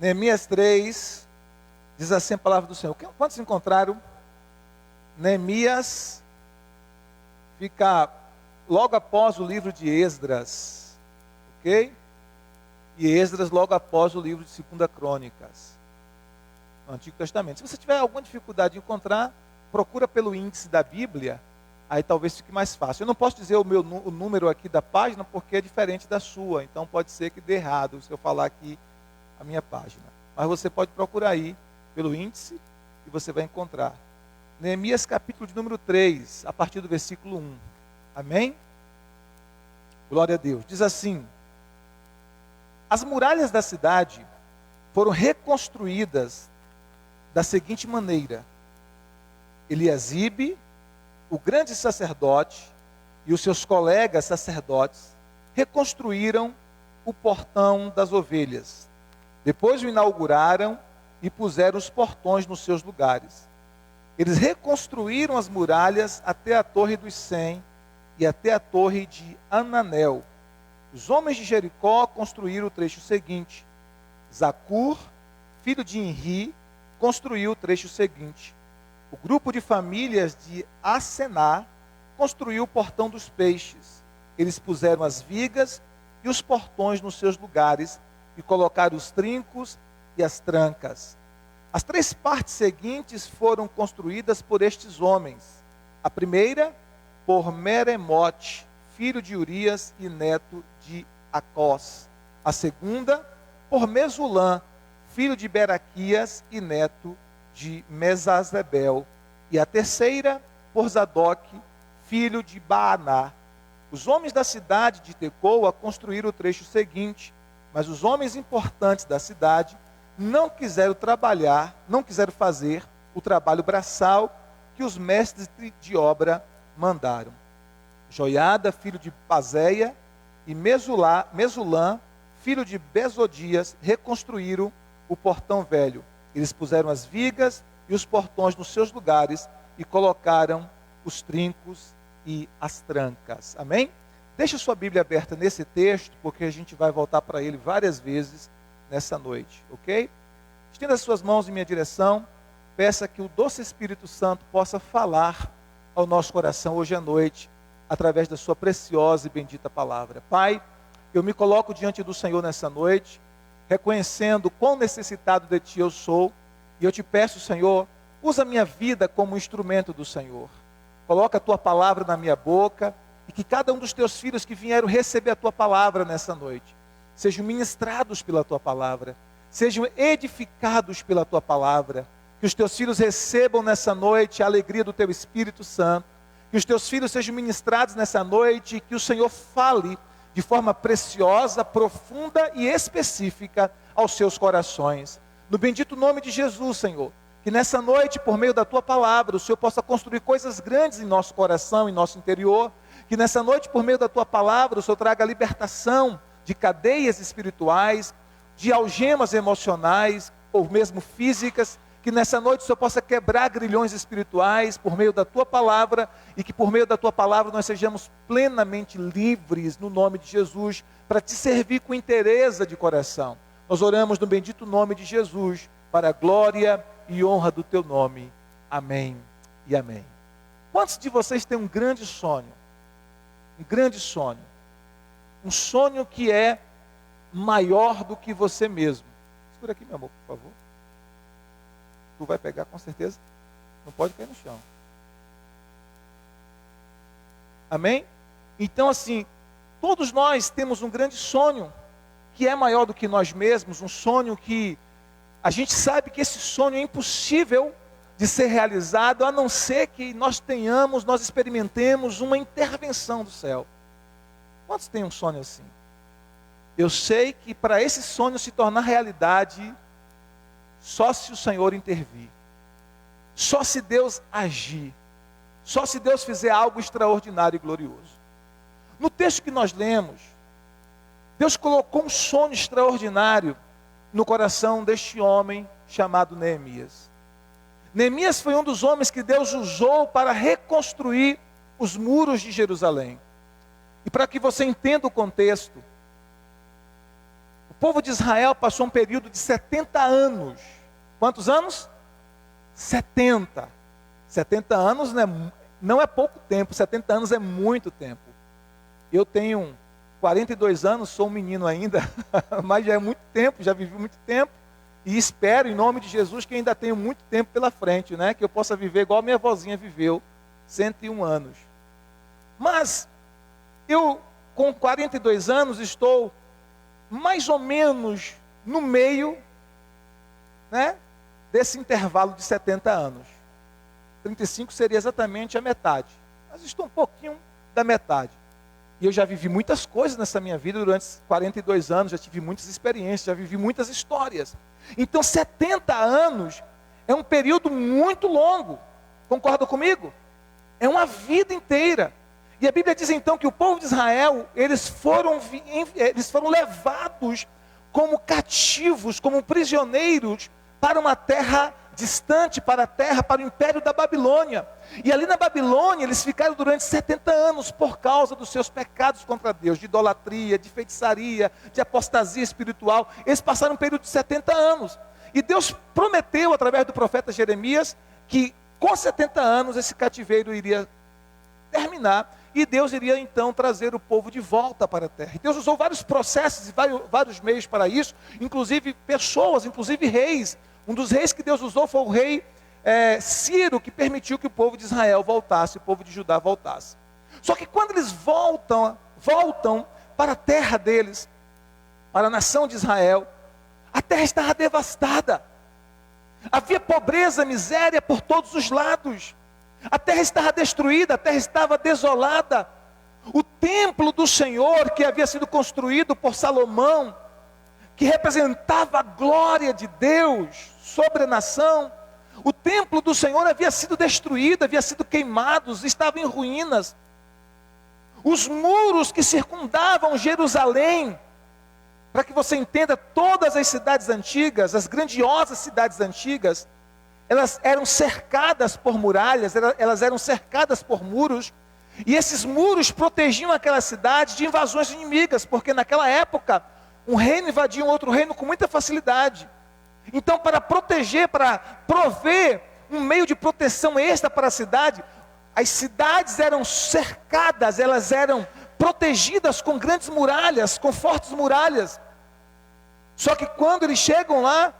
Neemias 3, diz assim a palavra do Senhor. Quantos encontraram? Neemias fica logo após o livro de Esdras, ok? E Esdras logo após o livro de 2 Crônicas, no Antigo Testamento. Se você tiver alguma dificuldade de encontrar, procura pelo índice da Bíblia, aí talvez fique mais fácil. Eu não posso dizer o número aqui da página, porque é diferente da sua, então pode ser que dê errado se eu falar aqui a minha página. Mas você pode procurar aí pelo índice e você vai encontrar. Neemias capítulo de número 3, a partir do versículo 1. Amém? Glória a Deus. Diz assim: as muralhas da cidade foram reconstruídas da seguinte maneira: Eliasibe, o grande sacerdote, e os seus colegas sacerdotes reconstruíram o portão das ovelhas. Depois o inauguraram e puseram os portões nos seus lugares. Eles reconstruíram as muralhas até a Torre dos 100 e até a Torre de Ananel. Os homens de Jericó construíram o trecho seguinte. Zacur, filho de Inri, construiu o trecho seguinte. O grupo de famílias de Asená construiu o portão dos peixes. Eles puseram as vigas e os portões nos seus lugares e colocaram os trincos e as trancas. As 3 partes seguintes foram construídas por estes homens. A primeira, por Meremote, filho de Urias e neto de Acós. A segunda, por Mesulã, filho de Beraquias e neto de Mesazebel. E a terceira, por Zadok, filho de Baaná. Os homens da cidade de Tecoa construíram o trecho seguinte, mas os homens importantes da cidade não quiseram fazer o trabalho braçal que os mestres de obra mandaram. Joiada, filho de Pazéia, e Mesulã, filho de Bezodias, reconstruíram o portão velho. Eles puseram as vigas e os portões nos seus lugares e colocaram os trincos e as trancas. Amém? Deixa sua Bíblia aberta nesse texto, porque a gente vai voltar para ele várias vezes nessa noite, ok? Estenda as suas mãos em minha direção, peça que o doce Espírito Santo possa falar ao nosso coração hoje à noite, através da sua preciosa e bendita palavra. Pai, eu me coloco diante do Senhor nessa noite, reconhecendo quão necessitado de Ti eu sou, e eu te peço, Senhor, usa a minha vida como instrumento do Senhor. Coloca a Tua palavra na minha boca, e que cada um dos Teus filhos que vieram receber a Tua palavra nessa noite, sejam ministrados pela Tua palavra, sejam edificados pela Tua palavra, que os Teus filhos recebam nessa noite a alegria do Teu Espírito Santo, que os Teus filhos sejam ministrados nessa noite, e que o Senhor fale de forma preciosa, profunda e específica aos seus corações. No bendito nome de Jesus, Senhor, que nessa noite, por meio da Tua palavra, o Senhor possa construir coisas grandes em nosso coração, em nosso interior, que nessa noite, por meio da Tua palavra, o Senhor traga libertação de cadeias espirituais, de algemas emocionais, ou mesmo físicas, que nessa noite o Senhor possa quebrar grilhões espirituais por meio da Tua palavra, e que por meio da Tua palavra nós sejamos plenamente livres no nome de Jesus, para Te servir com inteireza de coração. Nós oramos no bendito nome de Jesus, para a glória e honra do Teu nome. Amém e amém. Quantos de vocês têm um grande sonho? Um grande sonho. Um sonho que é maior do que você mesmo. Segura aqui, meu amor, por favor. Tu vai pegar com certeza. Não pode cair no chão. Amém? Então assim, todos nós temos um grande sonho, que é maior do que nós mesmos, um sonho que a gente sabe que esse sonho é impossível de ser realizado, a não ser que nós experimentemos uma intervenção do céu. Quantos têm um sonho assim? Eu sei que para esse sonho se tornar realidade, só se o Senhor intervir, só se Deus agir, só se Deus fizer algo extraordinário e glorioso. No texto que nós lemos, Deus colocou um sonho extraordinário no coração deste homem chamado Neemias. Neemias foi um dos homens que Deus usou para reconstruir os muros de Jerusalém. E para que você entenda o contexto, o povo de Israel passou um período de 70 anos. Quantos anos? 70. 70 anos não é pouco tempo, 70 anos é muito tempo. Eu tenho 42 anos, sou um menino ainda, mas já é muito tempo, já vivi muito tempo. E espero, em nome de Jesus, que ainda tenho muito tempo pela frente, né? Que eu possa viver igual a minha vozinha viveu, 101 anos. Mas eu, com 42 anos, estou mais ou menos no meio, né, desse intervalo de 70 anos. 35 seria exatamente a metade. Mas estou um pouquinho da metade. E eu já vivi muitas coisas nessa minha vida durante 42 anos, já tive muitas experiências, já vivi muitas histórias. Então 70 anos é um período muito longo. Concorda comigo? É uma vida inteira. E a Bíblia diz então que o povo de Israel, eles foram levados como cativos, como prisioneiros para uma terra distante, para o império da Babilônia. E ali na Babilônia eles ficaram durante 70 anos por causa dos seus pecados contra Deus, de idolatria, de feitiçaria, de apostasia espiritual. Eles passaram um período de 70 anos. E Deus prometeu através do profeta Jeremias que com 70 anos esse cativeiro iria terminar. E Deus iria então trazer o povo de volta para a terra. E Deus usou vários processos e vários meios para isso, inclusive pessoas, inclusive reis. Um dos reis que Deus usou foi o rei Ciro, que permitiu que o povo de Israel voltasse, o povo de Judá voltasse. Só que quando eles voltam para a terra deles, para a nação de Israel, a terra estava devastada. Havia pobreza, miséria por todos os lados. A terra estava destruída, a terra estava desolada. O templo do Senhor, que havia sido construído por Salomão, que representava a glória de Deus sobre a nação, o templo do Senhor havia sido destruído, havia sido queimado, estava em ruínas. Os muros que circundavam Jerusalém, para que você entenda, todas as cidades antigas, as grandiosas cidades antigas, elas eram cercadas por muralhas, elas eram cercadas por muros, e esses muros protegiam aquela cidade de invasões inimigas, porque naquela época, um reino invadia um outro reino com muita facilidade. Então, para proteger, para prover um meio de proteção extra para a cidade, as cidades eram cercadas, elas eram protegidas com grandes muralhas, com fortes muralhas. Só que quando eles chegam lá,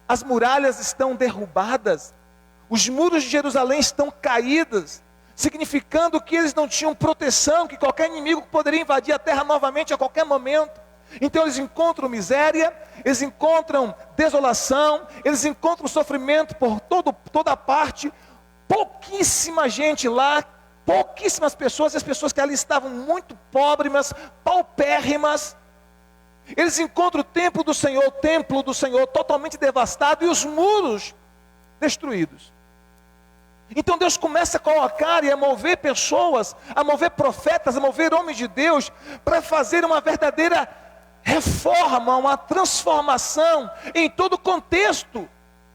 as muralhas estão derrubadas, os muros de Jerusalém estão caídos, significando que eles não tinham proteção, que qualquer inimigo poderia invadir a terra novamente a qualquer momento. Então eles encontram miséria, eles encontram desolação, eles encontram sofrimento por toda parte, pouquíssima gente lá, pouquíssimas pessoas, e as pessoas que ali estavam muito pobres, paupérrimas. Eles encontram o templo do Senhor totalmente devastado e os muros destruídos. Então Deus começa a colocar e a mover pessoas, a mover profetas, a mover homens de Deus, para fazer uma verdadeira reforma, uma transformação em todo o contexto,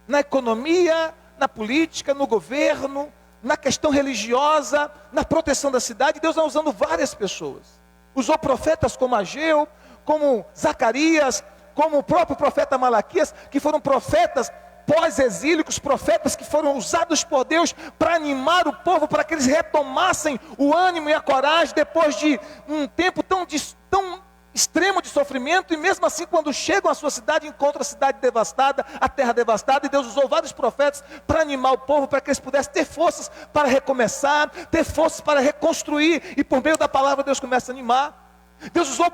na economia, na política, no governo, na questão religiosa, na proteção da cidade. Deus está usando várias pessoas. Usou profetas como Ageu, como Zacarias, como o próprio profeta Malaquias, que foram profetas pós-exílicos, profetas que foram usados por Deus para animar o povo, para que eles retomassem o ânimo e a coragem depois de um tempo tão extremo de sofrimento. E mesmo assim, quando chegam à sua cidade, encontram a cidade devastada, a terra devastada, e Deus usou vários profetas para animar o povo, para que eles pudessem ter forças para recomeçar, ter forças para reconstruir, e por meio da palavra Deus começa a animar. Deus usou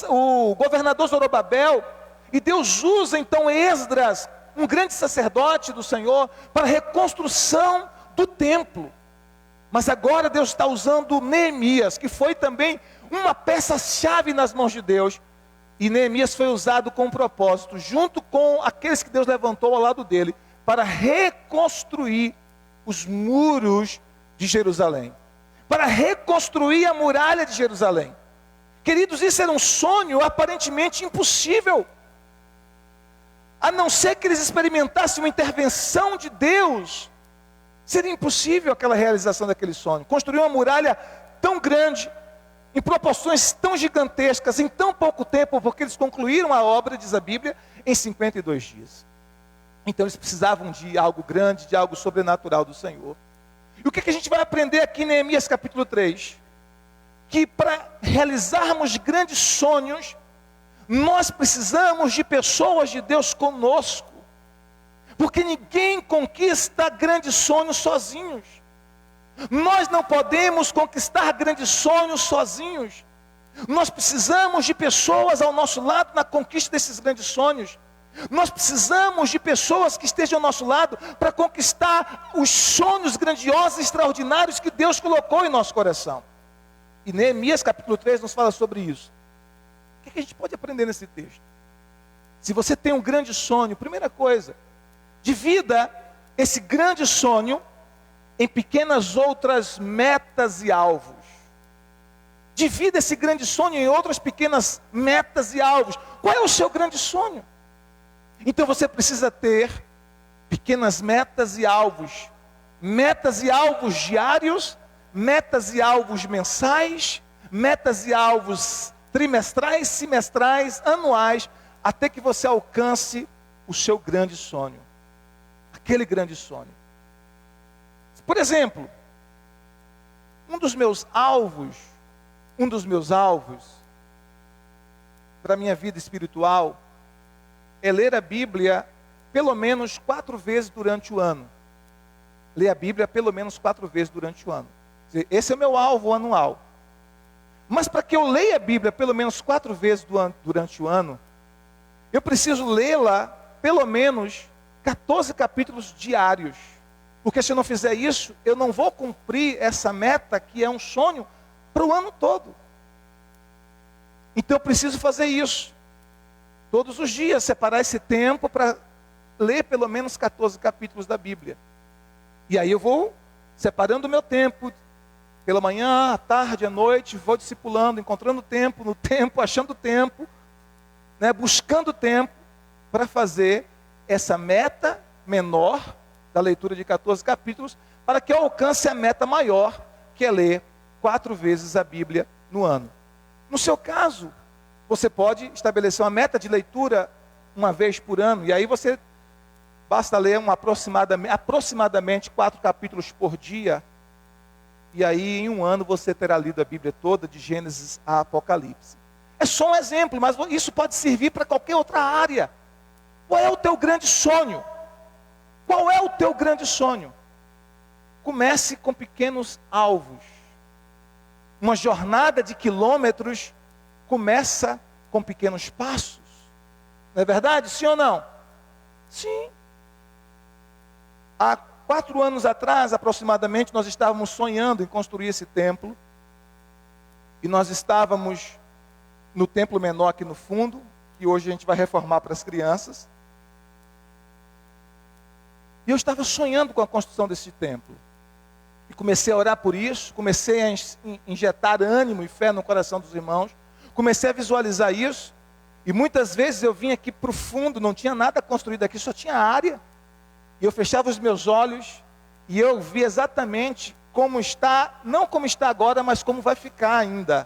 o governador Zorobabel, e Deus usa então Esdras, um grande sacerdote do Senhor, para a reconstrução do templo. Mas agora Deus está usando Neemias, que foi também uma peça-chave nas mãos de Deus. E Neemias foi usado com um propósito, junto com aqueles que Deus levantou ao lado dele, para reconstruir os muros de Jerusalém, para reconstruir a muralha de Jerusalém. Queridos, isso era um sonho aparentemente impossível, a não ser que eles experimentassem uma intervenção de Deus. Seria impossível aquela realização daquele sonho, construir uma muralha tão grande. em proporções tão gigantescas, em tão pouco tempo, porque eles concluíram a obra, diz a Bíblia, em 52 dias. Então eles precisavam de algo grande, de algo sobrenatural do Senhor. E o que a gente vai aprender aqui em Neemias capítulo 3? Que para realizarmos grandes sonhos, nós precisamos de pessoas de Deus conosco. Porque ninguém conquista grandes sonhos sozinhos. Nós não podemos conquistar grandes sonhos sozinhos. Nós precisamos de pessoas ao nosso lado na conquista desses grandes sonhos. Nós precisamos de pessoas que estejam ao nosso lado para conquistar os sonhos grandiosos e extraordinários que Deus colocou em nosso coração. E Neemias capítulo 3 nos fala sobre isso. O que a gente pode aprender nesse texto? Se você tem um grande sonho, primeira coisa, divida esse grande sonho em pequenas outras metas e alvos. Divida esse grande sonho em outras pequenas metas e alvos. Qual é o seu grande sonho? Então você precisa ter pequenas metas e alvos diários, metas e alvos mensais, metas e alvos trimestrais, semestrais, anuais, até que você alcance o seu grande sonho. Aquele grande sonho. Por exemplo, um dos meus alvos para a minha vida espiritual é ler a Bíblia pelo menos 4 vezes durante o ano. Ler a Bíblia pelo menos 4 vezes durante o ano. Esse é o meu alvo anual. Mas para que eu leia a Bíblia pelo menos 4 vezes durante o ano, eu preciso lê-la pelo menos 14 capítulos diários. Porque se eu não fizer isso, eu não vou cumprir essa meta que é um sonho para o ano todo. Então eu preciso fazer isso. Todos os dias, separar esse tempo para ler pelo menos 14 capítulos da Bíblia. E aí eu vou separando o meu tempo, pela manhã, à tarde, à noite, vou discipulando, encontrando tempo no tempo, achando tempo, buscando tempo para fazer essa meta menor da leitura de 14 capítulos, para que eu alcance a meta maior, que é ler 4 vezes a Bíblia no ano. No seu caso, você pode estabelecer uma meta de leitura uma vez por ano, e aí você basta ler aproximadamente 4 capítulos por dia, e aí em um ano você terá lido a Bíblia toda, de Gênesis a Apocalipse. É só um exemplo, mas isso pode servir para qualquer outra área. Qual é o teu grande sonho? Qual é o teu grande sonho? Comece com pequenos alvos. Uma jornada de quilômetros começa com pequenos passos. Não é verdade? Sim ou não? Sim. Há 4 anos atrás, aproximadamente, nós estávamos sonhando em construir esse templo. E nós estávamos no templo menor aqui no fundo, que hoje a gente vai reformar para as crianças. E eu estava sonhando com a construção desse templo. E comecei a orar por isso, comecei a injetar ânimo e fé no coração dos irmãos. Comecei a visualizar isso. E muitas vezes eu vim aqui para o fundo, não tinha nada construído aqui, só tinha área. E eu fechava os meus olhos e eu via exatamente como está, não como está agora, mas como vai ficar ainda.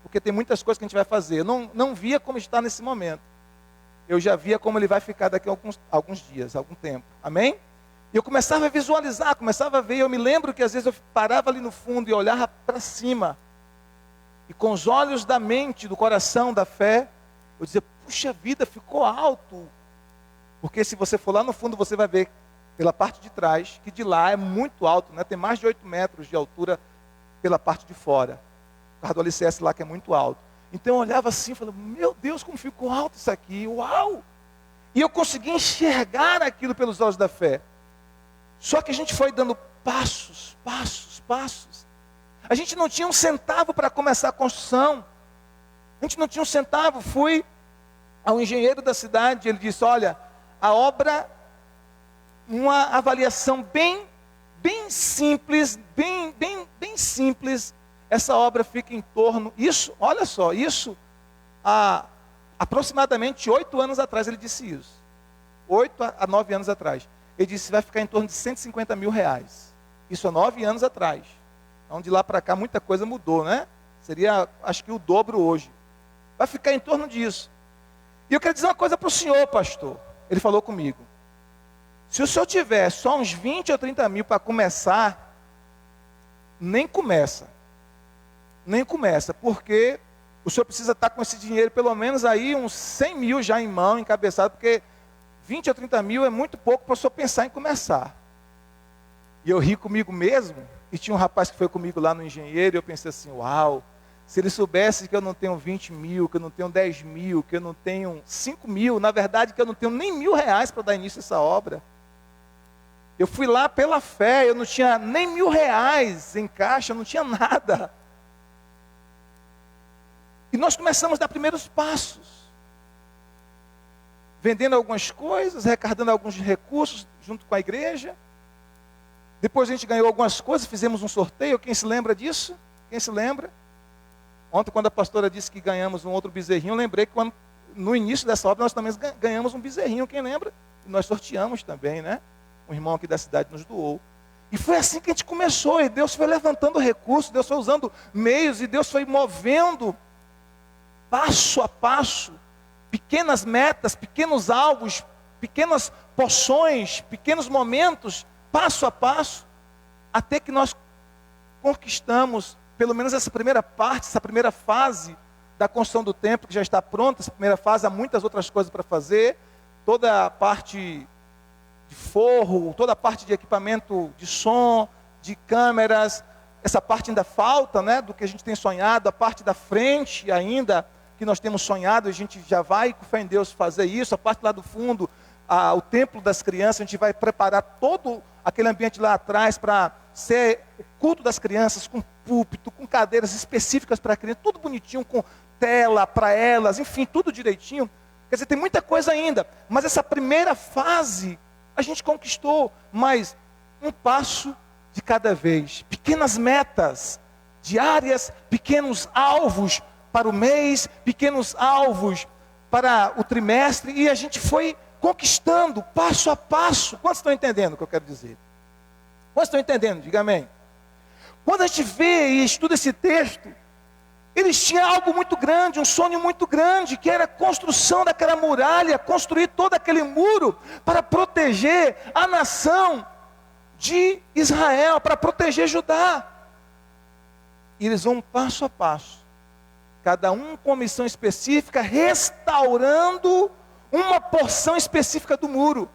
Porque tem muitas coisas que a gente vai fazer. Eu não via como está nesse momento. Eu já via como ele vai ficar daqui a alguns dias, algum tempo. Amém? E eu começava a visualizar, começava a ver. Eu me lembro que às vezes eu parava ali no fundo e olhava para cima. E com os olhos da mente, do coração, da fé, eu dizia, puxa vida, ficou alto. Porque se você for lá no fundo, você vai ver pela parte de trás, que de lá é muito alto, né? Tem mais de 8 metros de altura pela parte de fora. Por causa do alicerce lá que é muito alto. Então eu olhava assim e falava, meu Deus, como ficou alto isso aqui, uau! E eu consegui enxergar aquilo pelos olhos da fé. Só que a gente foi dando passos. A gente não tinha um centavo para começar a construção. A gente não tinha um centavo. Fui ao engenheiro da cidade, ele disse, olha, a obra, uma avaliação bem simples, bem simples, essa obra fica em torno, olha só, há aproximadamente 8 anos atrás ele disse isso. 8 a 9 anos atrás. Ele disse, vai ficar em torno de 150 mil reais. Isso há 9 anos atrás. Então de lá para cá muita coisa mudou, né? Seria, acho que o dobro hoje. Vai ficar em torno disso. E eu quero dizer uma coisa para o senhor, pastor. Ele falou comigo. Se o senhor tiver só uns 20 ou 30 mil para começar, nem começa. Nem começa, porque o senhor precisa estar com esse dinheiro, pelo menos aí uns 100 mil já em mão, encabeçado, porque 20 ou 30 mil é muito pouco para o senhor pensar em começar. E eu ri comigo mesmo, e tinha um rapaz que foi comigo lá no engenheiro, e eu pensei assim, uau, se ele soubesse que eu não tenho 20 mil, que eu não tenho 10 mil, que eu não tenho 5 mil, na verdade que eu não tenho nem R$ 1.000 para dar início a essa obra. Eu fui lá pela fé, eu não tinha nem R$ 1.000 em caixa, eu não tinha nada. E nós começamos a dar primeiros passos. Vendendo algumas coisas, arrecadando alguns recursos junto com a igreja. Depois a gente ganhou algumas coisas, fizemos um sorteio. Quem se lembra disso? Quem se lembra? Ontem, quando a pastora disse que ganhamos um outro bezerrinho, eu lembrei que no início dessa obra nós também ganhamos um bezerrinho. Quem lembra? E nós sorteamos também, né? Um irmão aqui da cidade nos doou. E foi assim que a gente começou. E Deus foi levantando recursos, Deus foi usando meios, e Deus foi movendo passo a passo, pequenas metas, pequenos alvos, pequenas porções, pequenos momentos, passo a passo, até que nós conquistamos, pelo menos essa primeira parte, essa primeira fase da construção do templo, que já está pronta. Essa primeira fase, há muitas outras coisas para fazer, toda a parte de forro, toda a parte de equipamento de som, de câmeras, essa parte ainda falta, né, do que a gente tem sonhado, a parte da frente ainda, que nós temos sonhado, a gente já vai, com fé em Deus, fazer isso. A parte lá do fundo, o templo das crianças, a gente vai preparar todo aquele ambiente lá atrás para ser o culto das crianças, com púlpito, com cadeiras específicas para crianças, tudo bonitinho, com tela para elas, enfim, tudo direitinho. Quer dizer, tem muita coisa ainda, mas essa primeira fase a gente conquistou, mas um passo de cada vez, pequenas metas diárias, pequenos alvos para o mês, pequenos alvos para o trimestre, e a gente foi conquistando passo a passo. Quantos estão entendendo o que eu quero dizer? Quantos estão entendendo? Diga amém. Quando a gente vê e estuda esse texto, eles tinham algo muito grande, um sonho muito grande, que era a construção daquela muralha, construir todo aquele muro para proteger a nação de Israel, para proteger Judá. E eles vão passo a passo, cada um com uma missão específica, restaurando uma porção específica do muro.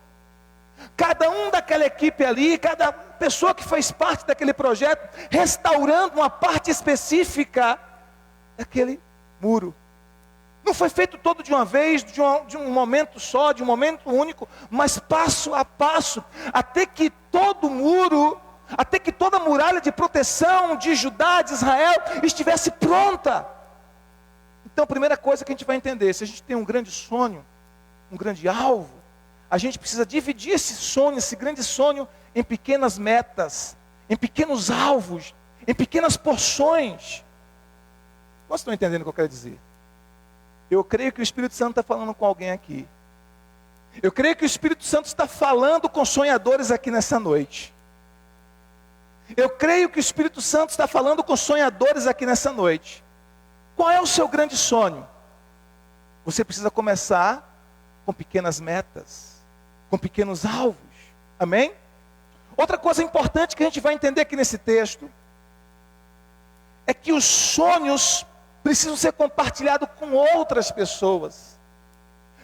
Cada um daquela equipe ali, cada pessoa que fez parte daquele projeto, restaurando uma parte específica daquele muro. Não foi feito todo de uma vez, de um momento só, de um momento único, mas passo a passo, até que todo muro, até que toda a muralha de proteção de Judá, de Israel, estivesse pronta. Então a primeira coisa que a gente vai entender, se a gente tem um grande sonho, um grande alvo, a gente precisa dividir esse sonho, esse grande sonho, em pequenas metas, em pequenos alvos, em pequenas porções. Vocês estão entendendo o que eu quero dizer? Eu creio que o Espírito Santo está falando com alguém aqui. Eu creio que o Espírito Santo está falando com sonhadores aqui nessa noite. Eu creio que o Espírito Santo está falando com sonhadores aqui nessa noite. Qual é o seu grande sonho? Você precisa começar com pequenas metas, com pequenos alvos. Amém? Outra coisa importante que a gente vai entender aqui nesse texto é que os sonhos precisam ser compartilhados com outras pessoas.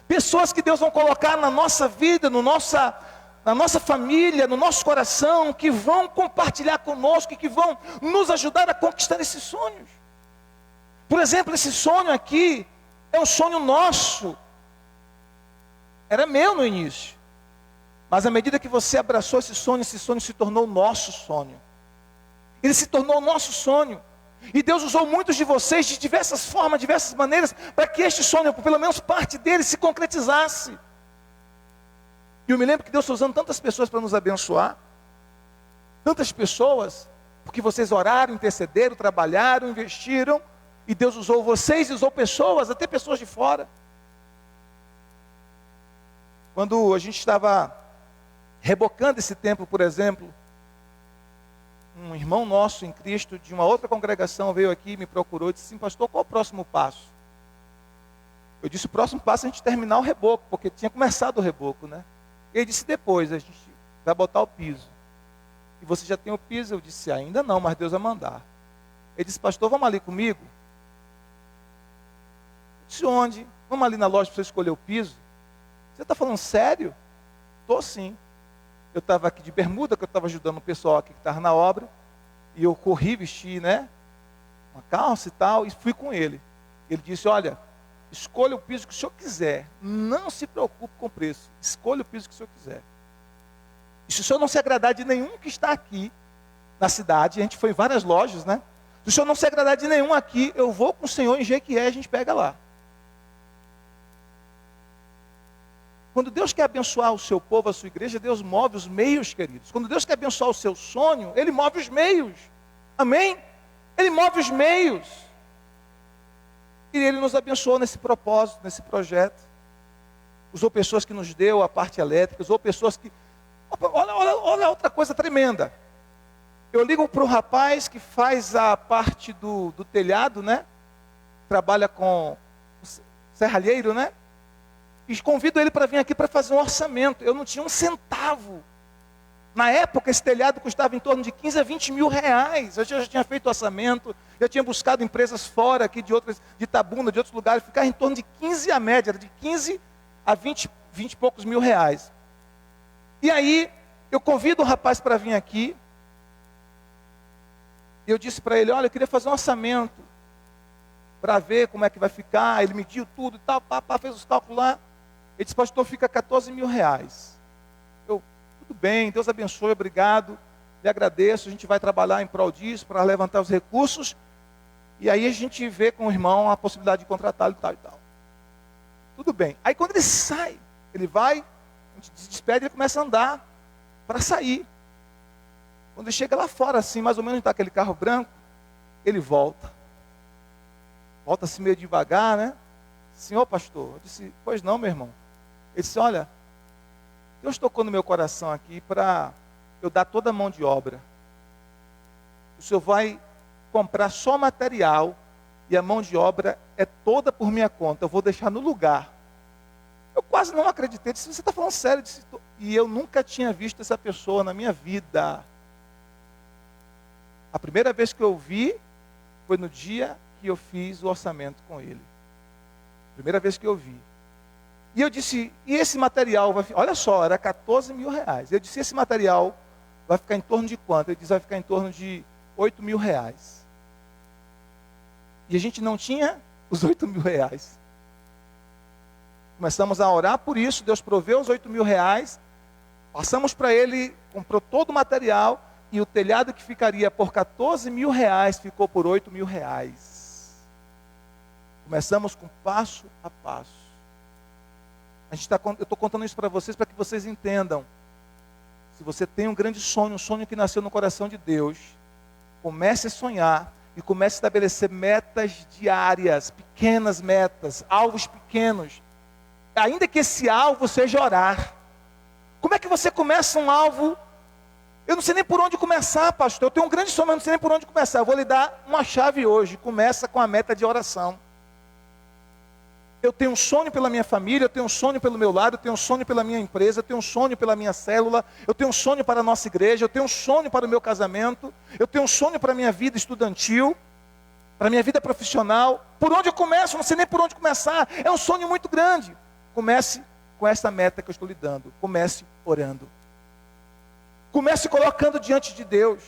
Pessoas que Deus vai colocar na nossa vida, na nossa família, no nosso coração, que vão compartilhar conosco e que vão nos ajudar a conquistar esses sonhos. Por exemplo, esse sonho aqui é um sonho nosso. Era meu no início. Mas à medida que você abraçou esse sonho se tornou o nosso sonho. Ele se tornou o nosso sonho. E Deus usou muitos de vocês de diversas formas, diversas maneiras, para que este sonho, pelo menos parte dele, se concretizasse. E eu me lembro que Deus está usando tantas pessoas para nos abençoar. Tantas pessoas, porque vocês oraram, intercederam, trabalharam, investiram. E Deus usou vocês e usou pessoas, até pessoas de fora. Quando a gente estava rebocando esse templo, por exemplo, um irmão nosso em Cristo, de uma outra congregação, veio aqui, me procurou e disse assim: pastor, qual é o próximo passo? Eu disse: o próximo passo é a gente terminar o reboco, porque tinha começado o reboco, né? Ele disse: depois a gente vai botar o piso. E você já tem o piso? Eu disse: ainda não, mas Deus vai mandar. Ele disse: pastor, vamos ali comigo? Eu disse: onde? Vamos ali na loja para você escolher o piso? Você está falando sério? Estou sim. Eu estava aqui de bermuda, que eu estava ajudando o pessoal aqui que estava na obra, e eu corri, vesti, né, uma calça e tal, e fui com ele. Ele disse: olha, escolha o piso que o senhor quiser, não se preocupe com o preço, escolha o piso que o senhor quiser. E se o senhor não se agradar de nenhum que está aqui na cidade, a gente foi em várias lojas, né? Se o senhor não se agradar de nenhum aqui, eu vou com o senhor em Jequié, a gente pega lá. Quando Deus quer abençoar o seu povo, a sua igreja, Deus move os meios, queridos. Quando Deus quer abençoar o seu sonho, Ele move os meios. Amém? Ele move os meios. E Ele nos abençoou nesse propósito, nesse projeto. Usou pessoas que nos deu a parte elétrica, usou pessoas que... Olha outra coisa tremenda. Eu ligo para o rapaz que faz a parte do telhado, né? Trabalha com serralheiro, né? E convido ele para vir aqui para fazer um orçamento. Eu não tinha um centavo. Na época, esse telhado custava em torno de 15 a 20 mil reais. Eu já tinha feito orçamento, já tinha buscado empresas fora aqui, de Itabuna, de outros lugares, ficava em torno de 15 a média, de 15 a 20 e poucos mil reais. E aí, eu convido o rapaz para vir aqui. E eu disse para ele: olha, eu queria fazer um orçamento para ver como é que vai ficar. Ele mediu tudo e tal, fez os cálculos lá. Ele disse: pastor, fica 14 mil reais. Eu: tudo bem, Deus abençoe, obrigado, lhe agradeço. A gente vai trabalhar em prol disso, para levantar os recursos. E aí a gente vê com o irmão a possibilidade de contratá-lo e tal e tal. Tudo bem. Aí quando ele sai, ele vai, a gente se despede e ele começa a andar para sair. Quando ele chega lá fora, assim, mais ou menos está aquele carro branco, ele volta. Volta assim meio devagar, né? Senhor pastor, eu disse: pois não, meu irmão. Ele disse: olha, Deus tocou no meu coração aqui para eu dar toda a mão de obra. O senhor vai comprar só material e a mão de obra é toda por minha conta. Eu vou deixar no lugar. Eu quase não acreditei. Disse: você está falando sério? Disse, e eu nunca tinha visto essa pessoa na minha vida. A primeira vez que eu vi foi no dia que eu fiz o orçamento com ele. Primeira vez que eu vi. E eu disse: e esse material vai ficar... Olha só, era 14 mil reais. Eu disse: esse material vai ficar em torno de quanto? Ele disse: vai ficar em torno de 8 mil reais. E a gente não tinha os 8 mil reais. Começamos a orar por isso, Deus proveu os 8 mil reais. Passamos para ele, comprou todo o material, e o telhado que ficaria por 14 mil reais ficou por 8 mil reais. Começamos com passo a passo. Eu estou contando isso para vocês, para que vocês entendam. Se você tem um grande sonho, um sonho que nasceu no coração de Deus, comece a sonhar e comece a estabelecer metas diárias, pequenas metas, alvos pequenos. Ainda que esse alvo seja orar. Como é que você começa um alvo? Eu não sei nem por onde começar, pastor. Eu tenho um grande sonho, mas não sei nem por onde começar. Eu vou lhe dar uma chave hoje. Começa com a meta de oração. Eu tenho um sonho pela minha família, eu tenho um sonho pelo meu lado, eu tenho um sonho pela minha empresa, eu tenho um sonho pela minha célula, eu tenho um sonho para a nossa igreja, eu tenho um sonho para o meu casamento, eu tenho um sonho para a minha vida estudantil, para a minha vida profissional. Por onde eu começo? Não sei nem por onde começar. É um sonho muito grande. Comece com essa meta que eu estou lhe dando. Comece orando. Comece colocando diante de Deus.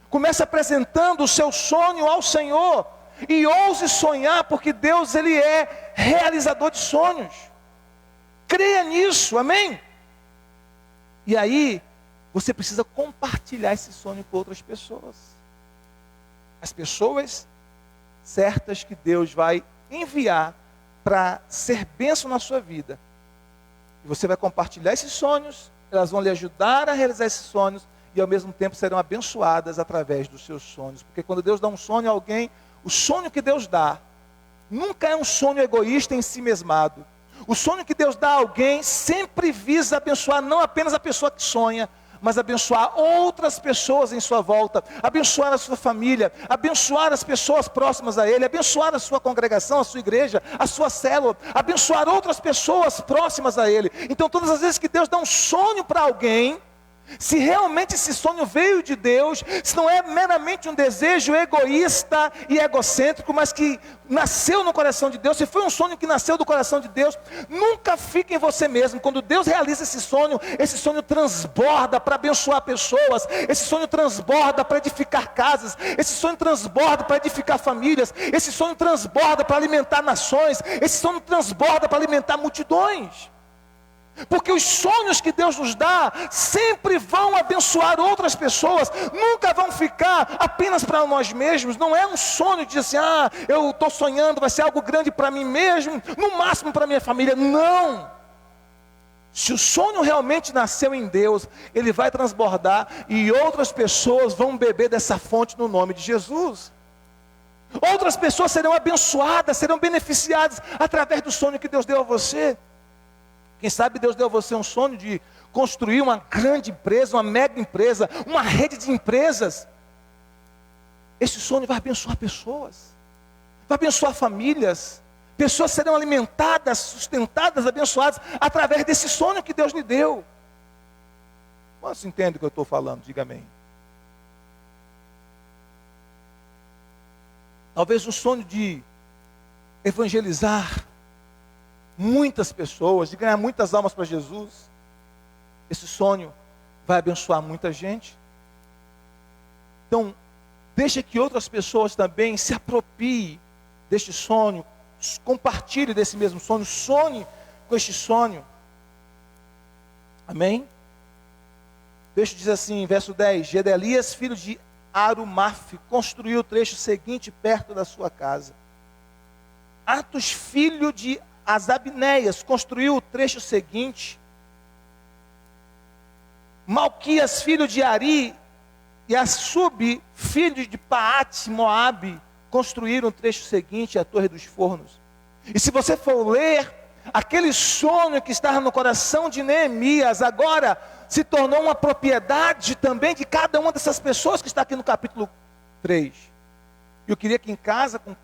Comece apresentando o seu sonho ao Senhor. E ouse sonhar, porque Deus, Ele é realizador de sonhos. Creia nisso, amém? E aí, você precisa compartilhar esse sonho com outras pessoas. As pessoas certas que Deus vai enviar para ser bênção na sua vida. E você vai compartilhar esses sonhos, elas vão lhe ajudar a realizar esses sonhos, e ao mesmo tempo serão abençoadas através dos seus sonhos. Porque quando Deus dá um sonho a alguém, o sonho que Deus dá nunca é um sonho egoísta em si mesmado. O sonho que Deus dá a alguém sempre visa abençoar não apenas a pessoa que sonha, mas abençoar outras pessoas em sua volta, abençoar a sua família, abençoar as pessoas próximas a ele, abençoar a sua congregação, a sua igreja, a sua célula, abençoar outras pessoas próximas a ele. Então todas as vezes que Deus dá um sonho para alguém, se realmente esse sonho veio de Deus, se não é meramente um desejo egoísta e egocêntrico, mas que nasceu no coração de Deus, se foi um sonho que nasceu do coração de Deus, nunca fique em você mesmo. Quando Deus realiza esse sonho transborda para abençoar pessoas, esse sonho transborda para edificar casas, esse sonho transborda para edificar famílias, esse sonho transborda para alimentar nações, esse sonho transborda para alimentar multidões. Porque os sonhos que Deus nos dá sempre vão abençoar outras pessoas, nunca vão ficar apenas para nós mesmos. Não é um sonho de dizer assim, eu estou sonhando, vai ser algo grande para mim mesmo, no máximo para minha família. Não! Se o sonho realmente nasceu em Deus, ele vai transbordar e outras pessoas vão beber dessa fonte no nome de Jesus. Outras pessoas serão abençoadas, serão beneficiadas através do sonho que Deus deu a você. Quem sabe Deus deu a você um sonho de construir uma grande empresa, uma mega empresa, uma rede de empresas. Esse sonho vai abençoar pessoas, vai abençoar famílias. Pessoas serão alimentadas, sustentadas, abençoadas através desse sonho que Deus lhe deu. Quantos entendem o que eu estou falando? Diga amém. Talvez um sonho de evangelizar muitas pessoas, de ganhar muitas almas para Jesus. Esse sonho vai abençoar muita gente. Então, deixa que outras pessoas também se apropriem deste sonho, compartilhe desse mesmo sonho, sonhe com este sonho. Amém? Deixa eu dizer assim, verso 10, Gedalias, filho de Arumaf, construiu o trecho seguinte perto da sua casa. Atos, filho de Asabneias, construiu o trecho seguinte. Malquias, filho de Ari, e Assub, filho de Paate, Moabe, construíram o trecho seguinte, a Torre dos Fornos. E se você for ler, aquele sonho que estava no coração de Neemias, agora se tornou uma propriedade também de cada uma dessas pessoas que está aqui no capítulo 3. Eu queria que em casa, com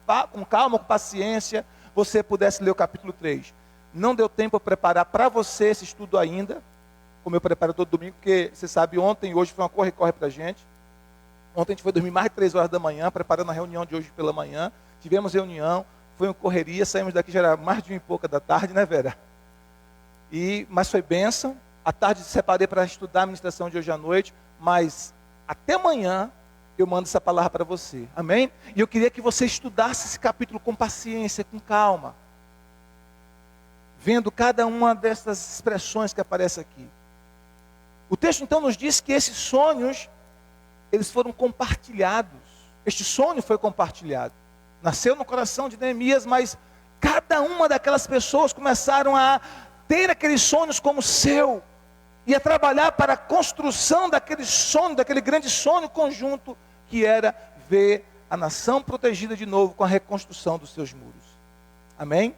calma, com paciência, você pudesse ler o capítulo 3. Não deu tempo para preparar para você esse estudo ainda, como eu preparo todo domingo, porque você sabe, ontem e hoje foi uma corre-corre para a gente. Ontem a gente foi dormir mais de 3 horas da manhã, preparando a reunião de hoje pela manhã. Tivemos reunião, foi uma correria, saímos daqui já era mais de 1 e pouca da tarde, né, Vera? Mas foi bênção. À tarde separei para estudar a ministração de hoje à noite, mas até amanhã eu mando essa palavra para você, amém? E eu queria que você estudasse esse capítulo com paciência, com calma, vendo cada uma dessas expressões que aparecem aqui. O texto então nos diz que esses sonhos, eles foram compartilhados. Este sonho foi compartilhado. Nasceu no coração de Neemias, mas cada uma daquelas pessoas começaram a ter aqueles sonhos como seu, e a trabalhar para a construção daquele sonho, daquele grande sonho conjunto, que era ver a nação protegida de novo com a reconstrução dos seus muros. Amém?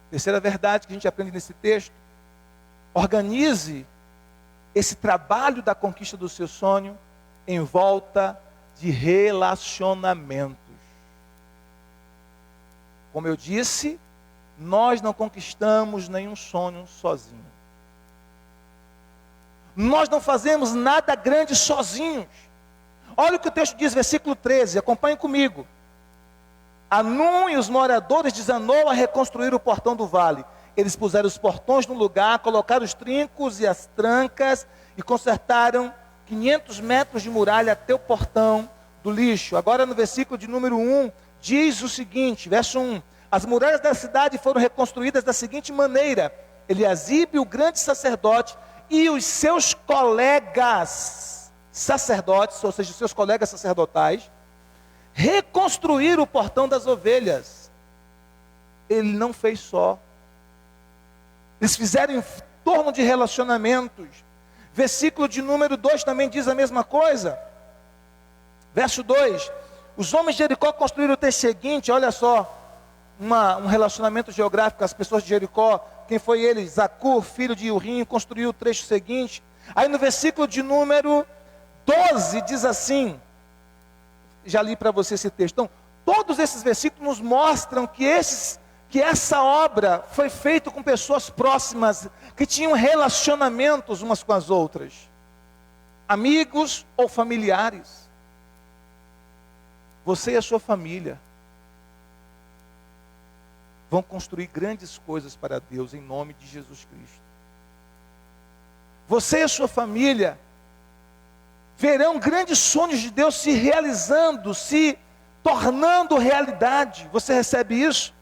Terceira verdade que a gente aprende nesse texto: organize esse trabalho da conquista do seu sonho em volta de relacionamentos. Como eu disse, nós não conquistamos nenhum sonho sozinho. Nós não fazemos nada grande sozinhos. Olha o que o texto diz, versículo 13, acompanhe comigo. Anum e os moradores de Zanoa reconstruíram o portão do vale. Eles puseram os portões no lugar, colocaram os trincos e as trancas e consertaram 500 metros de muralha até o portão do lixo. Agora no versículo de número 1, diz o seguinte, verso 1. As muralhas da cidade foram reconstruídas da seguinte maneira: Eliasibe, o grande sacerdote, e os seus colegas sacerdotes, ou seja, os seus colegas sacerdotais, reconstruíram o portão das ovelhas. Ele não fez só. Eles fizeram em torno de relacionamentos. Versículo de número 2 também diz a mesma coisa. Verso 2. Os homens de Jericó construíram o texto seguinte, olha só, um relacionamento geográfico, as pessoas de Jericó, quem foi ele? Zacur, filho de Urim, construiu o trecho seguinte. Aí no versículo de número 12 diz assim, já li para você esse texto. Então, todos esses versículos nos mostram que essa obra foi feita com pessoas próximas, que tinham relacionamentos umas com as outras, amigos ou familiares. Você e a sua família vão construir grandes coisas para Deus em nome de Jesus Cristo. Você e a sua família verão grandes sonhos de Deus se realizando, se tornando realidade. Você recebe isso?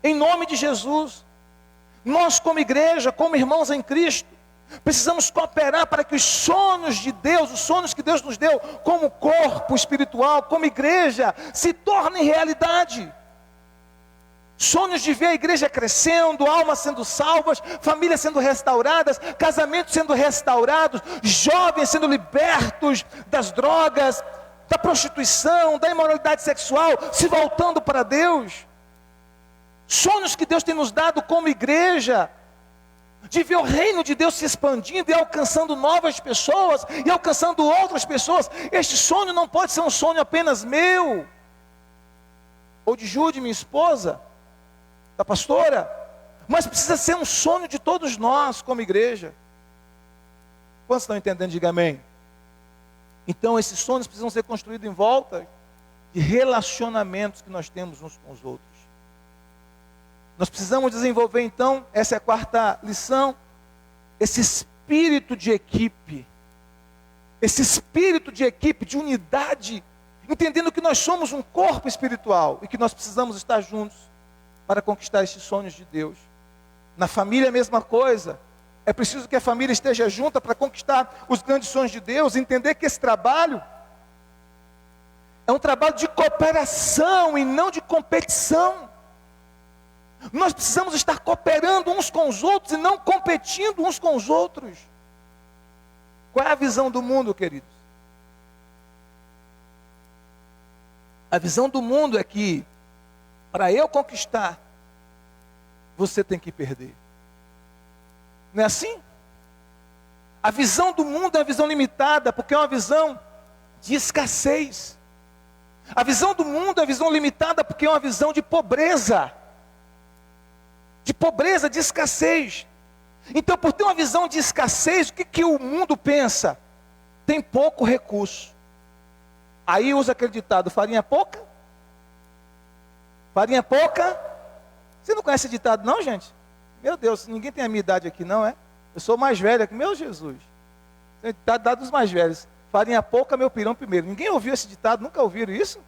Em nome de Jesus. Nós como igreja, como irmãos em Cristo, precisamos cooperar para que os sonhos de Deus, os sonhos que Deus nos deu, como corpo espiritual, como igreja, se tornem realidade. Sonhos de ver a igreja crescendo, almas sendo salvas, famílias sendo restauradas, casamentos sendo restaurados, jovens sendo libertos das drogas, da prostituição, da imoralidade sexual, se voltando para Deus. Sonhos que Deus tem nos dado como igreja, de ver o reino de Deus se expandindo e alcançando novas pessoas, e alcançando outras pessoas. Este sonho não pode ser um sonho apenas meu, ou de Jude, minha esposa, da pastora, mas precisa ser um sonho de todos nós como igreja. Quantos estão entendendo? Diga amém. Então esses sonhos precisam ser construídos em volta de relacionamentos que nós temos uns com os outros. Nós precisamos desenvolver então, essa é a quarta lição, esse espírito de equipe, de unidade, entendendo que nós somos um corpo espiritual e que nós precisamos estar juntos para conquistar esses sonhos de Deus. Na família a mesma coisa. É preciso que a família esteja junta para conquistar os grandes sonhos de Deus. Entender que esse trabalho é um trabalho de cooperação e não de competição. Nós precisamos estar cooperando uns com os outros e não competindo uns com os outros. Qual é a visão do mundo, queridos? A visão do mundo é que para eu conquistar, você tem que perder. Não é assim? A visão do mundo é uma visão limitada, porque é uma visão de escassez. A visão do mundo é uma visão limitada, porque é uma visão de pobreza. De escassez. Então, por ter uma visão de escassez, o que o mundo pensa? Tem pouco recurso. Aí usa aquele ditado, farinha pouca? Farinha pouca? Você não conhece esse ditado não, gente? Meu Deus, ninguém tem a minha idade aqui não, é? Eu sou mais velho aqui, meu Jesus. Esse ditado dado dos mais velhos. Farinha pouca, meu pirão primeiro. Ninguém ouviu esse ditado, nunca ouviram isso?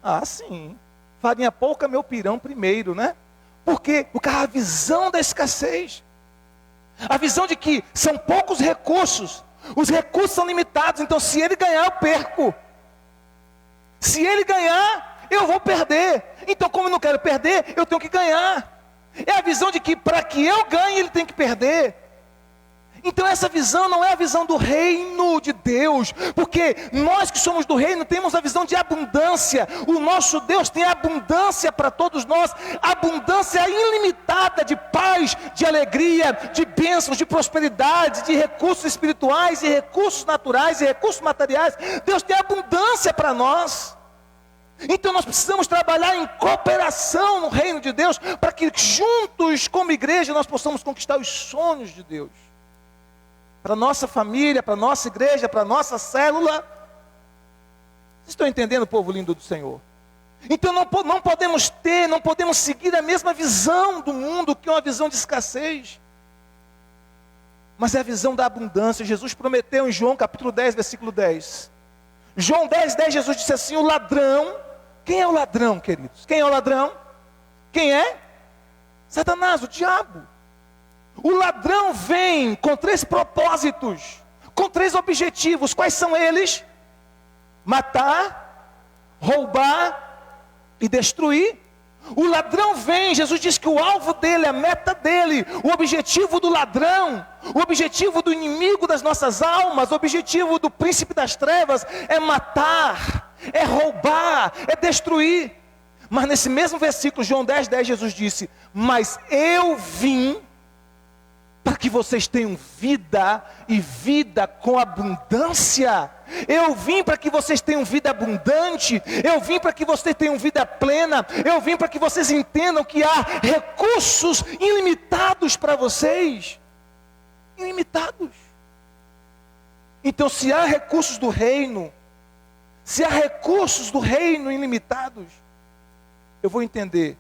Ah, sim. Farinha pouca, meu pirão primeiro, né? Por quê? Porque a visão da escassez. A visão de que são poucos recursos. Os recursos são limitados, então se ele ganhar, eu perco. Se ele ganhar, eu vou perder. Então, como eu não quero perder, eu tenho que ganhar. É a visão de que para que eu ganhe, ele tem que perder. Então essa visão não é a visão do reino de Deus, porque nós que somos do reino temos a visão de abundância. O nosso Deus tem abundância para todos nós, abundância ilimitada de paz, de alegria, de bênçãos, de prosperidade, de recursos espirituais, de recursos naturais e recursos materiais. Deus tem abundância para nós. Então nós precisamos trabalhar em cooperação no reino de Deus, para que juntos como igreja nós possamos conquistar os sonhos de Deus. Para a nossa família, para a nossa igreja, para a nossa célula. Vocês estão entendendo, povo lindo do Senhor? Então não podemos seguir a mesma visão do mundo, que é uma visão de escassez. Mas é a visão da abundância. Jesus prometeu em João capítulo 10, versículo 10. João 10, 10, Jesus disse assim, o ladrão. Quem é o ladrão, queridos? Quem é o ladrão? Quem é? Satanás, o diabo. O ladrão vem com 3 propósitos, com 3 objetivos. Quais são eles? Matar, roubar e destruir. O ladrão vem, Jesus diz que o alvo dele, a meta dele, o objetivo do ladrão, o objetivo do inimigo das nossas almas, o objetivo do príncipe das trevas é matar, é roubar, é destruir. Mas nesse mesmo versículo, João 10, 10, Jesus disse, mas eu vim para que vocês tenham vida e vida com abundância. Eu vim para que vocês tenham vida abundante. Eu vim para que vocês tenham vida plena. Eu vim para que vocês entendam que há recursos ilimitados para vocês. Ilimitados. Então, se há recursos do reino, se há recursos do reino ilimitados, eu vou entender.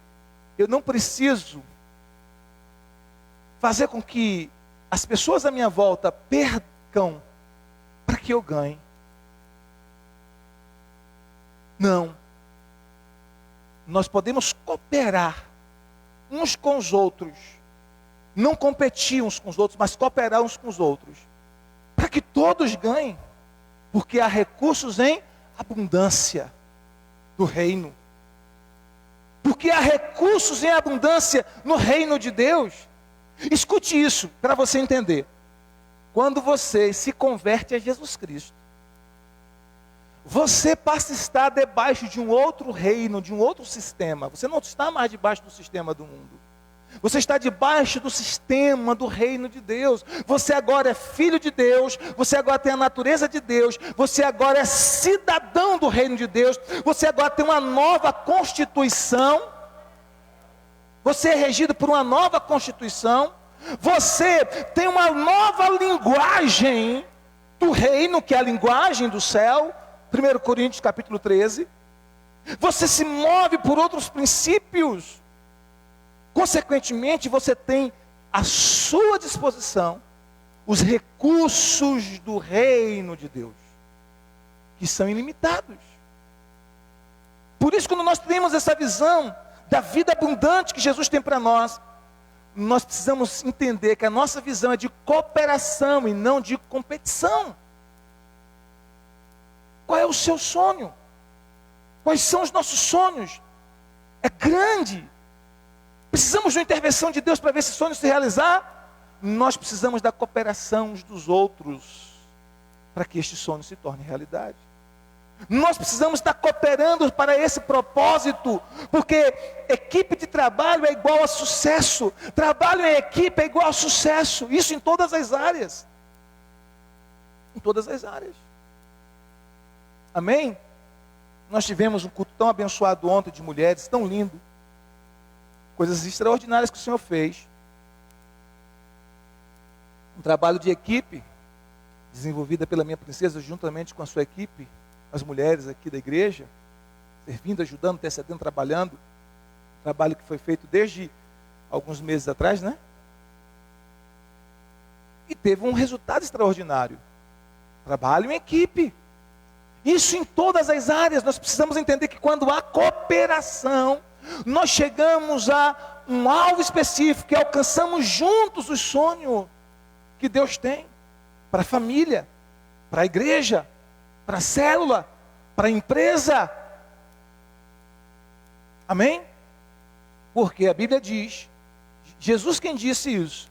Eu não preciso fazer com que as pessoas à minha volta percam para que eu ganhe. Não. Nós podemos cooperar uns com os outros. Não competir uns com os outros, mas cooperar uns com os outros. Para que todos ganhem. Porque há recursos em abundância do reino. Porque há recursos em abundância no reino de Deus. Escute isso, para você entender. Quando você se converte a Jesus Cristo, você passa a estar debaixo de um outro reino, de um outro sistema. Você não está mais debaixo do sistema do mundo. Você está debaixo do sistema do reino de Deus. Você agora é filho de Deus. Você agora tem a natureza de Deus. Você agora é cidadão do reino de Deus. Você agora tem uma nova constituição. Você é regido por uma nova constituição. Você tem uma nova linguagem do reino, que é a linguagem do céu. 1 Coríntios capítulo 13. Você se move por outros princípios. Consequentemente, você tem à sua disposição os recursos do reino de Deus, que são ilimitados. Por isso, quando nós temos essa visão da vida abundante que Jesus tem para nós, nós precisamos entender que a nossa visão é de cooperação e não de competição. Qual é o seu sonho? Quais são os nossos sonhos? É grande. Precisamos de uma intervenção de Deus para ver esse sonho se realizar? Nós precisamos da cooperação uns dos outros para que este sonho se torne realidade. Nós precisamos estar cooperando para esse propósito, porque equipe de trabalho é igual a sucesso. Trabalho em equipe é igual a sucesso. Isso em todas as áreas. Em todas as áreas. Amém? Nós tivemos um culto tão abençoado ontem de mulheres, tão lindo. Coisas extraordinárias que o Senhor fez. Um trabalho de equipe, desenvolvida pela minha princesa, juntamente com a sua equipe, as mulheres aqui da igreja, servindo, ajudando, intercedendo, trabalhando. Trabalho que foi feito desde alguns meses atrás, né? E teve um resultado extraordinário. Trabalho em equipe. Isso em todas as áreas. Nós precisamos entender que quando há cooperação, nós chegamos a um alvo específico e alcançamos juntos o sonho que Deus tem para a família, para a igreja, para a célula, para a empresa. Amém? Porque a Bíblia diz, Jesus quem disse isso,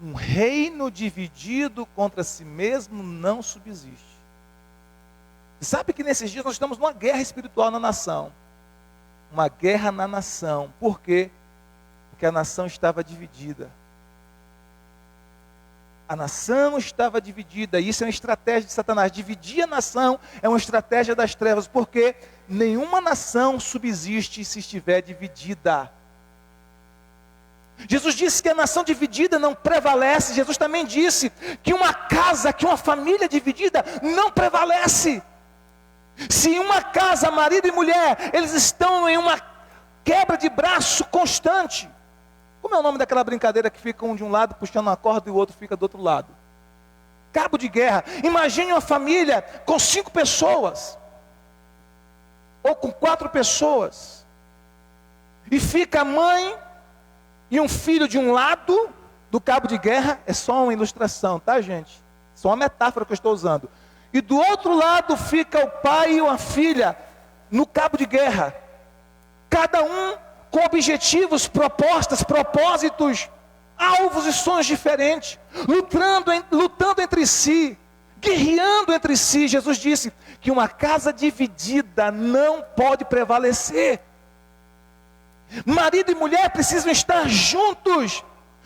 um reino dividido contra si mesmo não subsiste. Sabe que nesses dias nós estamos numa guerra espiritual na nação. Uma guerra na nação. Por quê? Porque a nação estava dividida. A nação estava dividida. Isso é uma estratégia de Satanás. Dividir a nação é uma estratégia das trevas. Porque nenhuma nação subsiste se estiver dividida. Jesus disse que a nação dividida não prevalece. Jesus também disse que uma casa, que uma família dividida não prevalece. Se em uma casa, marido e mulher, eles estão em uma quebra de braço constante. Como é o nome daquela brincadeira que fica um de um lado puxando uma corda e o outro fica do outro lado? Cabo de guerra. Imagine uma família com 5 pessoas. Ou com 4 pessoas. E fica a mãe e um filho de um lado do cabo de guerra. É só uma ilustração, tá, gente? Só uma metáfora que eu estou usando. E do outro lado fica o pai e a filha no cabo de guerra. Cada um com objetivos, propostas, propósitos, alvos e sonhos diferentes. Lutando entre si, guerreando entre si. Jesus disse que uma casa dividida não pode prevalecer. Marido e mulher precisam estar juntos.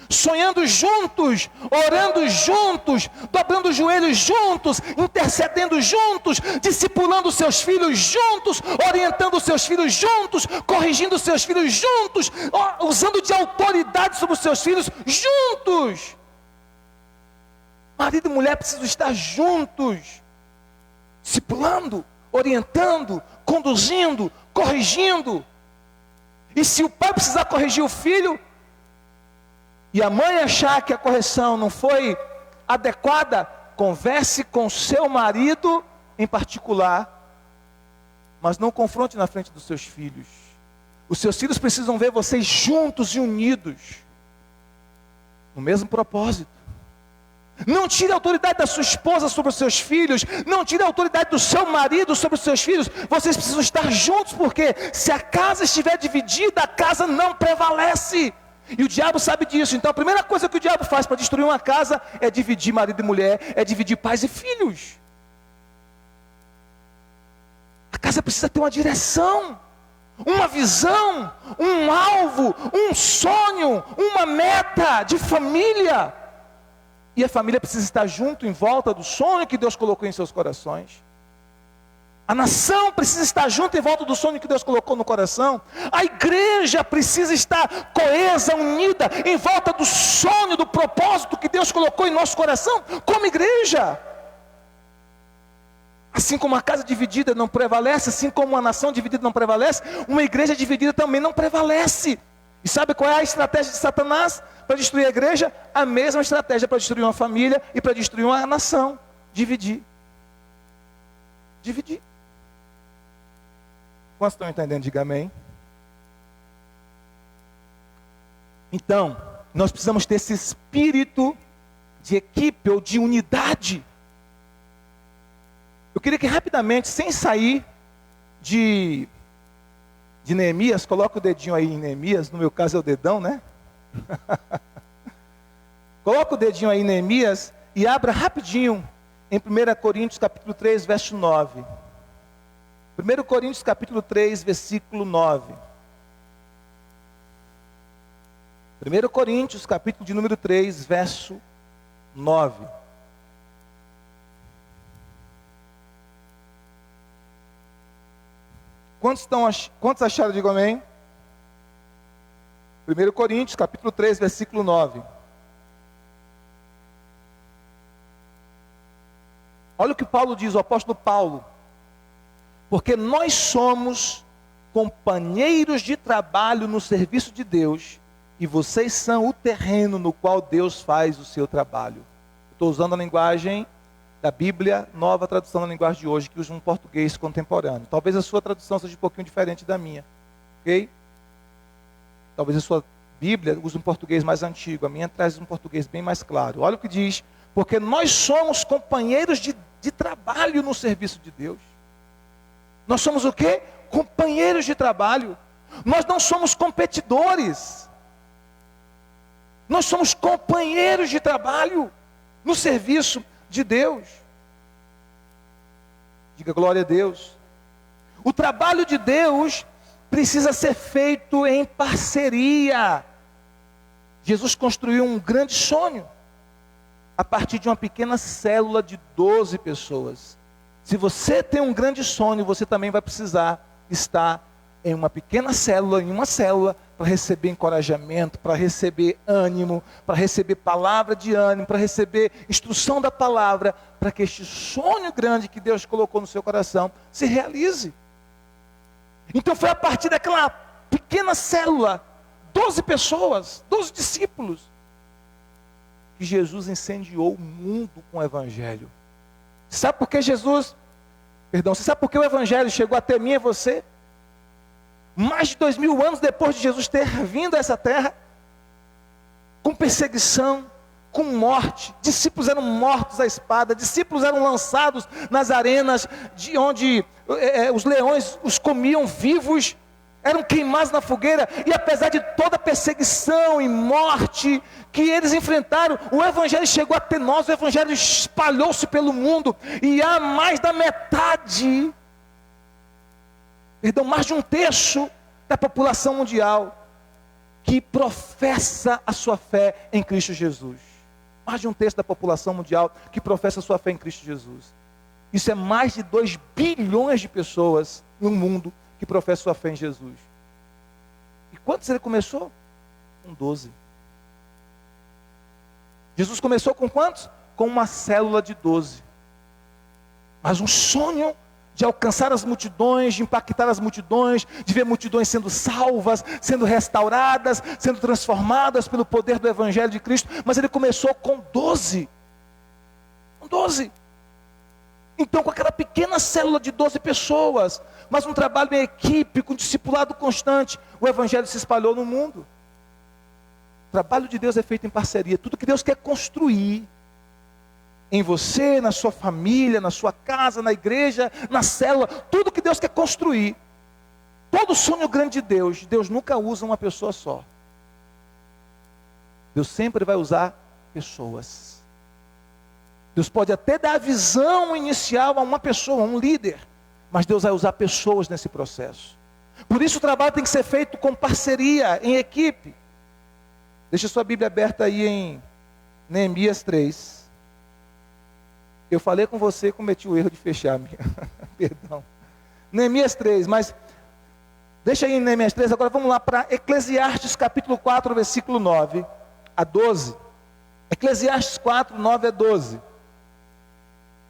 sonhando juntos, orando juntos, dobrando os joelhos juntos, intercedendo juntos, discipulando seus filhos juntos, orientando seus filhos juntos, corrigindo seus filhos juntos, usando de autoridade sobre os seus filhos juntos. Marido e mulher precisam estar juntos, discipulando, orientando, conduzindo, corrigindo. E se o pai precisar corrigir o filho, e a mãe achar que a correção não foi adequada, converse com seu marido em particular, mas não confronte na frente dos seus filhos. Os seus filhos precisam ver vocês juntos e unidos, no mesmo propósito. Não tire a autoridade da sua esposa sobre os seus filhos, não tire a autoridade do seu marido sobre os seus filhos. Vocês precisam estar juntos, porque se a casa estiver dividida, a casa não prevalece. E o diabo sabe disso. Então a primeira coisa que o diabo faz para destruir uma casa é dividir marido e mulher, é dividir pais e filhos. A casa precisa ter uma direção, uma visão, um alvo, um sonho, uma meta de família. E a família precisa estar junto em volta do sonho que Deus colocou em seus corações. A nação precisa estar junto em volta do sonho que Deus colocou no coração. A igreja precisa estar coesa, unida, em volta do sonho, do propósito que Deus colocou em nosso coração, como igreja. Assim como a casa dividida não prevalece, assim como uma nação dividida não prevalece, uma igreja dividida também não prevalece. E sabe qual é a estratégia de Satanás para destruir a igreja? A mesma estratégia para destruir uma família e para destruir uma nação: dividir. Dividir. Quantos estão entendendo? Diga amém. Então, nós precisamos ter esse espírito de equipe ou de unidade. Eu queria que rapidamente, sem sair de Neemias, coloca o dedinho aí em Neemias, no meu caso é o dedão, né? Coloca o dedinho aí em Neemias e abra rapidinho em 1 Coríntios capítulo 3, verso 9. 1 Coríntios capítulo 3, versículo 9. 1 Coríntios capítulo de número 3, verso 9. Quantos acharam? Digo amém. 1 Coríntios, capítulo 3, versículo 9. Olha o que Paulo diz, o apóstolo Paulo. Porque nós somos companheiros de trabalho no serviço de Deus, e vocês são o terreno no qual Deus faz o seu trabalho. Estou usando a linguagem da Bíblia, nova tradução da linguagem de hoje, que usa um português contemporâneo. Talvez a sua tradução seja um pouquinho diferente da minha, ok? Talvez a sua Bíblia use um português mais antigo, a minha traz um português bem mais claro. Olha o que diz: porque nós somos companheiros de trabalho no serviço de Deus. Nós somos o quê? Companheiros de trabalho. Nós não somos competidores. Nós somos companheiros de trabalho no serviço de Deus. Diga glória a Deus. O trabalho de Deus precisa ser feito em parceria. Jesus construiu um grande sonho a partir de uma pequena célula de 12 pessoas. Se você tem um grande sonho, você também vai precisar estar em uma pequena célula, em uma célula, para receber encorajamento, para receber ânimo, para receber palavra de ânimo, para receber instrução da palavra, para que este sonho grande que Deus colocou no seu coração se realize. Então foi a partir daquela pequena célula, 12 pessoas, 12 discípulos, que Jesus incendiou o mundo com o Evangelho. Sabe por que você sabe por que o Evangelho chegou até mim e você? Mais de 2000 anos depois de Jesus ter vindo a essa terra, com perseguição, com morte, discípulos eram mortos à espada, discípulos eram lançados nas arenas, de onde os leões os comiam vivos, eram queimados na fogueira, e apesar de toda a perseguição e morte que eles enfrentaram, o Evangelho chegou até nós, o Evangelho espalhou-se pelo mundo, e há mais da metade, mais de um terço da população mundial que professa a sua fé em Cristo Jesus. Mais de um terço da população mundial que professa a sua fé em Cristo Jesus. Isso é mais de 2 bilhões de pessoas no mundo que professam sua fé em Jesus. E quantos ele começou? Com 12. Jesus começou com quantos? Com uma célula de 12. Mas um sonho de alcançar as multidões, de impactar as multidões, de ver multidões sendo salvas, sendo restauradas, sendo transformadas pelo poder do Evangelho de Cristo. Mas ele começou com 12. Com 12. Então, com aquela pequena célula de 12 pessoas, mas um trabalho em equipe, com discipulado constante, o Evangelho se espalhou no mundo. O trabalho de Deus é feito em parceria. Tudo que Deus quer construir em você, na sua família, na sua casa, na igreja, na célula, tudo que Deus quer construir, todo sonho grande de Deus, Deus nunca usa uma pessoa só. Deus sempre vai usar pessoas. Deus pode até dar a visão inicial a uma pessoa, a um líder, mas Deus vai usar pessoas nesse processo. Por isso o trabalho tem que ser feito com parceria, em equipe. Deixa sua Bíblia aberta aí em Neemias 3. Eu falei com você e cometi o erro de fechar a minha. Perdão. Neemias 3, mas deixa aí em Neemias 3, agora vamos lá para Eclesiastes capítulo 4, versículo 9 a 12. Eclesiastes 4, 9 a 12.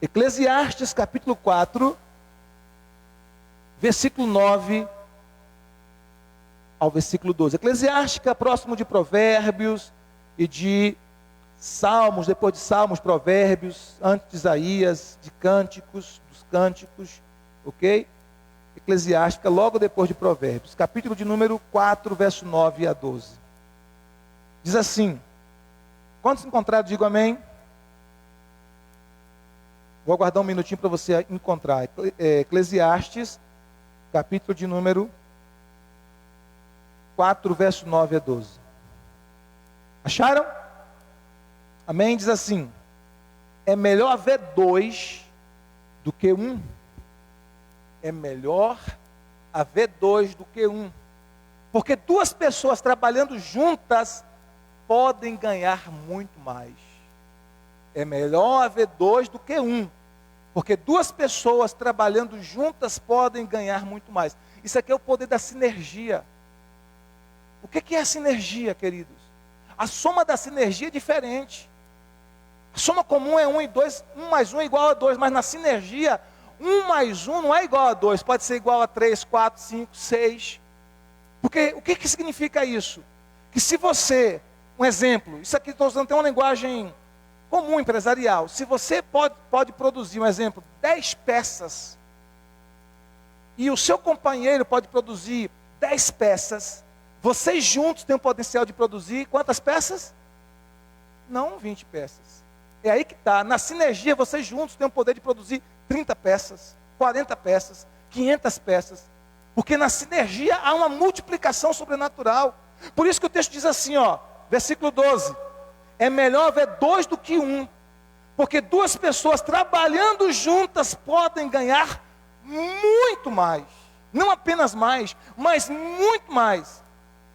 Eclesiastes capítulo 4, versículo 9 ao versículo 12. Eclesiastes é próximo de Provérbios e de Salmos, depois de Salmos, Provérbios, antes de Isaías, de Cânticos, dos Cânticos, ok? Eclesiástica, logo depois de Provérbios, capítulo de número 4, verso 9 a 12. Diz assim, quantos encontraram, digo amém? Vou aguardar um minutinho para você encontrar. Eclesiastes, capítulo de número 4, verso 9 a 12. Acharam? Amém? Diz assim, é melhor haver 2 do que 1. É melhor haver 2 do que 1. Porque 2 pessoas trabalhando juntas podem ganhar muito mais. É melhor haver 2 do que 1. Porque 2 pessoas trabalhando juntas podem ganhar muito mais. Isso aqui é o poder da sinergia. O que é a sinergia, queridos? A soma da sinergia é diferente. A soma comum é 1 e 2, 1 mais 1 é igual a 2, mas na sinergia, 1 mais 1 não é igual a 2, pode ser igual a 3, 4, 5, 6. Porque o que significa isso? Que se você, um exemplo, isso aqui estou usando até uma linguagem comum, empresarial. Se você pode produzir, um exemplo, 10 peças, e o seu companheiro pode produzir 10 peças, vocês juntos têm o potencial de produzir quantas peças? Não 20 peças. É aí que está, na sinergia vocês juntos têm o poder de produzir 30 peças, 40 peças, 500 peças. Porque na sinergia há uma multiplicação sobrenatural. Por isso que o texto diz assim, ó, versículo 12. É melhor haver 2 do que 1. Porque 2 pessoas trabalhando juntas podem ganhar muito mais. Não apenas mais, mas muito mais.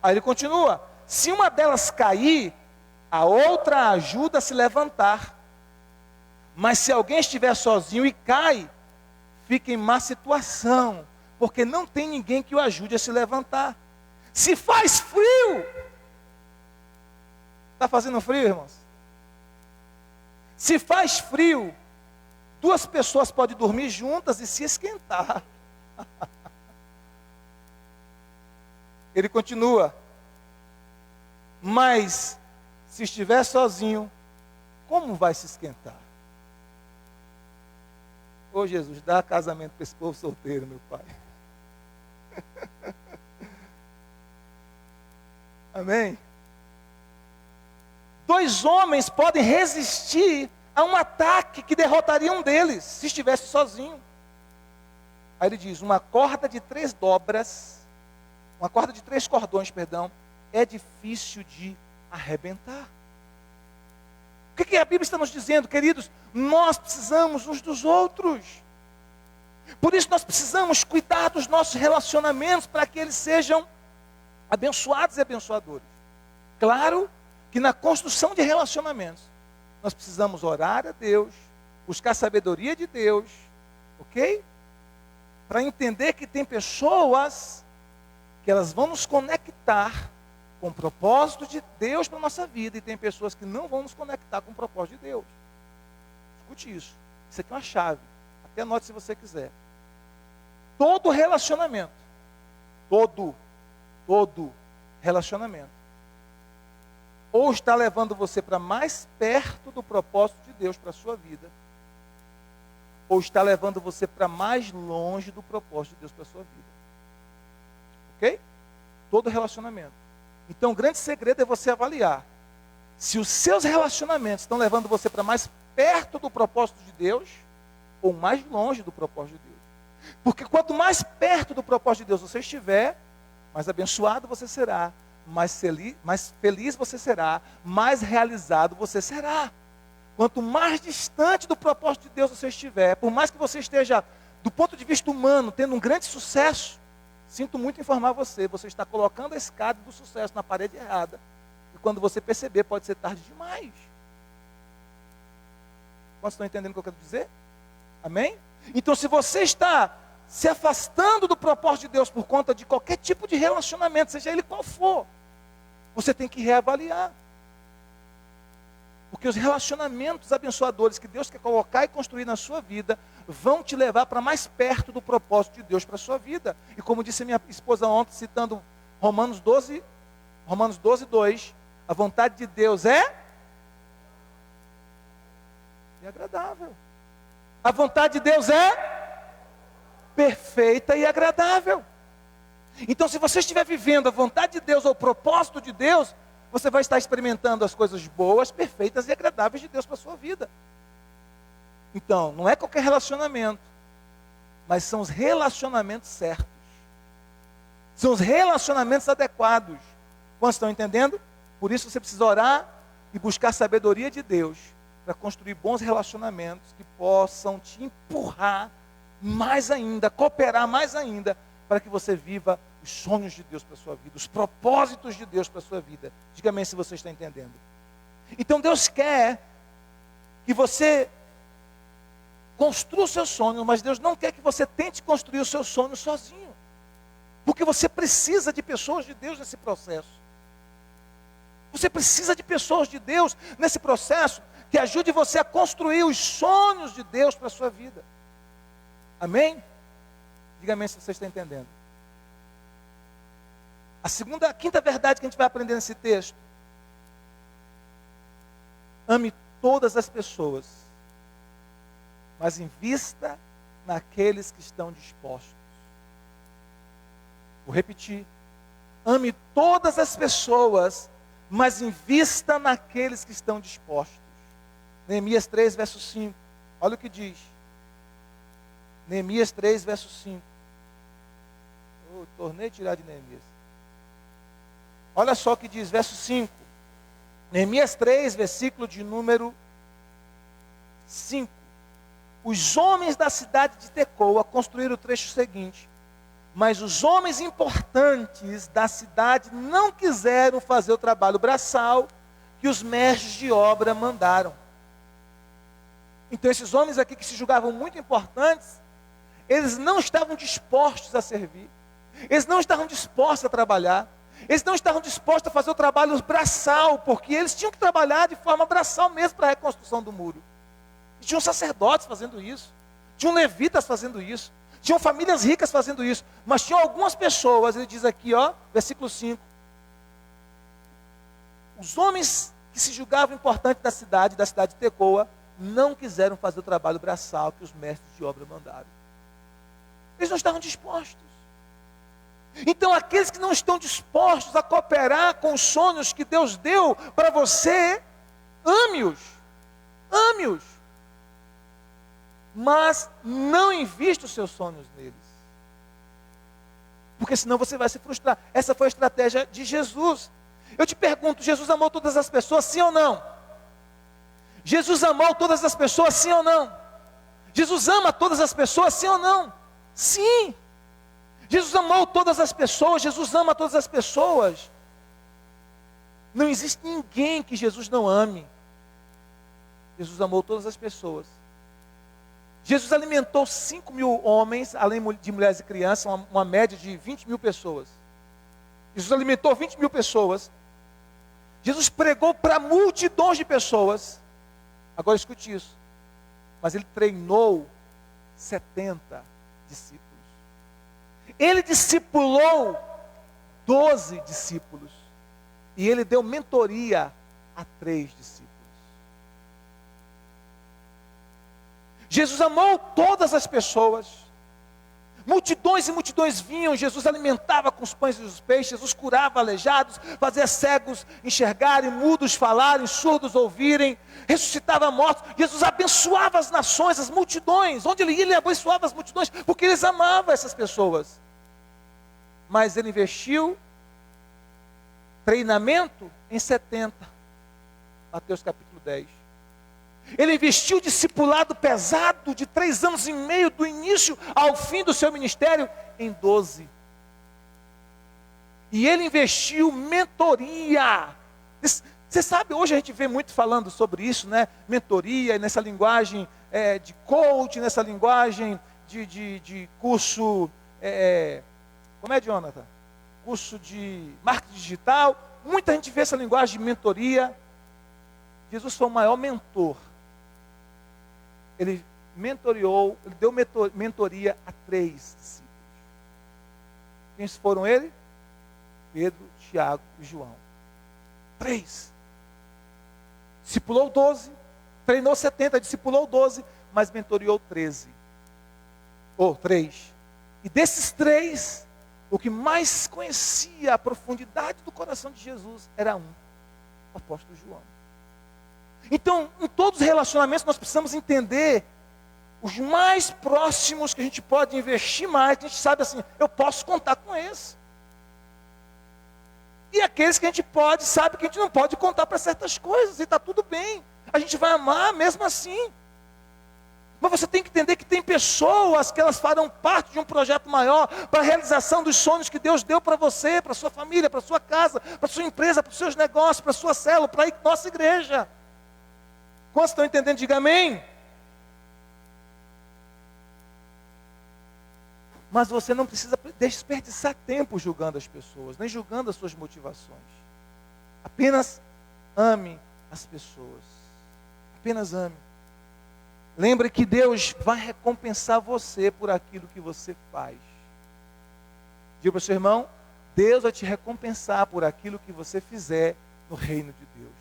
Aí ele continua, se uma delas cair, a outra ajuda a se levantar. Mas se alguém estiver sozinho e cai, fica em má situação, porque não tem ninguém que o ajude a se levantar. Se faz frio, está fazendo frio, irmãos? Se faz frio, 2 pessoas podem dormir juntas e se esquentar. Ele continua, mas se estiver sozinho, como vai se esquentar? Ô Jesus, dá casamento para esse povo solteiro, meu Pai. Amém? 2 homens podem resistir a um ataque que derrotaria um deles, se estivesse sozinho. Aí ele diz, uma corda de 3 dobras, uma corda de 3 cordões, perdão, é difícil de arrebentar. O que a Bíblia está nos dizendo, queridos? Nós precisamos uns dos outros. Por isso nós precisamos cuidar dos nossos relacionamentos para que eles sejam abençoados e abençoadores. Claro que na construção de relacionamentos, nós precisamos orar a Deus, buscar sabedoria de Deus, ok? Para entender que tem pessoas que elas vão nos conectar com o propósito de Deus para a nossa vida, e tem pessoas que não vão nos conectar com o propósito de Deus. Escute isso. Isso aqui é uma chave. Até anote se você quiser. Todo relacionamento, todo relacionamento, ou está levando você para mais perto do propósito de Deus para a sua vida, ou está levando você para mais longe do propósito de Deus para a sua vida. Ok? Todo relacionamento. Então o grande segredo é você avaliar se os seus relacionamentos estão levando você para mais perto do propósito de Deus, ou mais longe do propósito de Deus. Porque quanto mais perto do propósito de Deus você estiver, mais abençoado você será, mais feliz você será, mais realizado você será. Quanto mais distante do propósito de Deus você estiver, por mais que você esteja, do ponto de vista humano, tendo um grande sucesso, sinto muito informar você está colocando a escada do sucesso na parede errada. E quando você perceber, pode ser tarde demais. Quantos estão entendendo o que eu quero dizer? Amém? Então, se você está se afastando do propósito de Deus por conta de qualquer tipo de relacionamento, seja ele qual for, você tem que reavaliar. Porque os relacionamentos abençoadores que Deus quer colocar e construir na sua vida vão te levar para mais perto do propósito de Deus para a sua vida. E como disse minha esposa ontem, citando Romanos 12, 2, a vontade de Deus é agradável. A vontade de Deus é perfeita e agradável. Então, se você estiver vivendo a vontade de Deus ou o propósito de Deus, você vai estar experimentando as coisas boas, perfeitas e agradáveis de Deus para a sua vida. Então, não é qualquer relacionamento, mas são os relacionamentos certos. São os relacionamentos adequados. Quantos estão entendendo? Por isso você precisa orar e buscar a sabedoria de Deus para construir bons relacionamentos que possam te empurrar mais ainda, cooperar mais ainda, para que você viva os sonhos de Deus para a sua vida, os propósitos de Deus para a sua vida. Diga amém se você está entendendo. Então Deus quer que você construa o seu sonho, mas Deus não quer que você tente construir o seu sonho sozinho. Porque você precisa de pessoas de Deus nesse processo. Você precisa de pessoas de Deus nesse processo que ajude você a construir os sonhos de Deus para a sua vida. Amém? Diga amém se você está entendendo. A quinta verdade que a gente vai aprender nesse texto: ame todas as pessoas, mas invista naqueles que estão dispostos. Vou repetir: ame todas as pessoas, mas invista naqueles que estão dispostos. Neemias 3, verso 5. Olha o que diz. Neemias 3, verso 5. Tornei a tirar de Neemias. Olha só o que diz, verso 5. Neemias 3, versículo de número 5. Os homens da cidade de Tecoa construíram o trecho seguinte: mas os homens importantes da cidade não quiseram fazer o trabalho braçal que os mestres de obra mandaram. Então esses homens aqui que se julgavam muito importantes, eles não estavam dispostos a servir. Eles não estavam dispostos a trabalhar. Eles não estavam dispostos a fazer o trabalho braçal, porque eles tinham que trabalhar de forma braçal mesmo para a reconstrução do muro. E tinham sacerdotes fazendo isso. Tinham levitas fazendo isso. Tinham famílias ricas fazendo isso. Mas tinham algumas pessoas, ele diz aqui, versículo 5. Os homens que se julgavam importantes da cidade de Tecoa, não quiseram fazer o trabalho braçal que os mestres de obra mandaram. Eles não estavam dispostos. Então aqueles que não estão dispostos a cooperar com os sonhos que Deus deu para você, ame-os. Ame-os. Mas não invista os seus sonhos neles. Porque senão você vai se frustrar. Essa foi a estratégia de Jesus. Eu te pergunto, Jesus amou todas as pessoas, sim ou não? Jesus amou todas as pessoas, sim ou não? Jesus ama todas as pessoas, sim ou não? Sim. Jesus amou todas as pessoas, Jesus ama todas as pessoas. Não existe ninguém que Jesus não ame. Jesus amou todas as pessoas. Jesus alimentou 5.000 homens, além de mulheres e crianças, uma média de 20.000 pessoas. Jesus alimentou 20.000 pessoas. Jesus pregou para multidões de pessoas. Agora escute isso. Mas ele treinou 70 discípulos. Ele discipulou 12 discípulos. E ele deu mentoria a 3 discípulos. Jesus amou todas as pessoas. Multidões e multidões vinham, Jesus alimentava com os pães e os peixes, Jesus curava aleijados, fazia cegos enxergarem, mudos falarem, surdos ouvirem, ressuscitava mortos. Jesus abençoava as nações, as multidões. Onde ele ia, ele abençoava as multidões, porque eles amavam essas pessoas. Mas ele investiu treinamento em 70. Mateus capítulo 10. Ele investiu discipulado pesado de 3 anos e meio, do início ao fim do seu ministério, em 12. E ele investiu mentoria. Você sabe, hoje a gente vê muito falando sobre isso, né? Mentoria, nessa linguagem de coach, nessa linguagem de curso, como é, Jonathan? Curso de marketing digital. Muita gente vê essa linguagem de mentoria. Jesus foi o maior mentor. Ele mentoriou, ele deu mentoria a 3 discípulos. Quem foram ele? Pedro, Tiago e João. 3. Discipulou 12, treinou 70, discipulou 12, mas mentoriou 13. Ou 3. E desses 3, o que mais conhecia a profundidade do coração de Jesus era o apóstolo João. Então, em todos os relacionamentos, nós precisamos entender os mais próximos que a gente pode investir mais, que a gente sabe assim, eu posso contar com esse. E aqueles que a gente pode, sabe que a gente não pode contar para certas coisas, e está tudo bem. A gente vai amar mesmo assim. Mas você tem que entender que tem pessoas que elas farão parte de um projeto maior, para a realização dos sonhos que Deus deu para você, para a sua família, para a sua casa, para a sua empresa, para os seus negócios, para a sua célula, para a nossa igreja. Quantos estão entendendo? Diga amém. Mas você não precisa desperdiçar tempo julgando as pessoas, nem julgando as suas motivações. Apenas ame as pessoas. Apenas ame. Lembre que Deus vai recompensar você por aquilo que você faz. Diga para o seu irmão, Deus vai te recompensar por aquilo que você fizer no reino de Deus.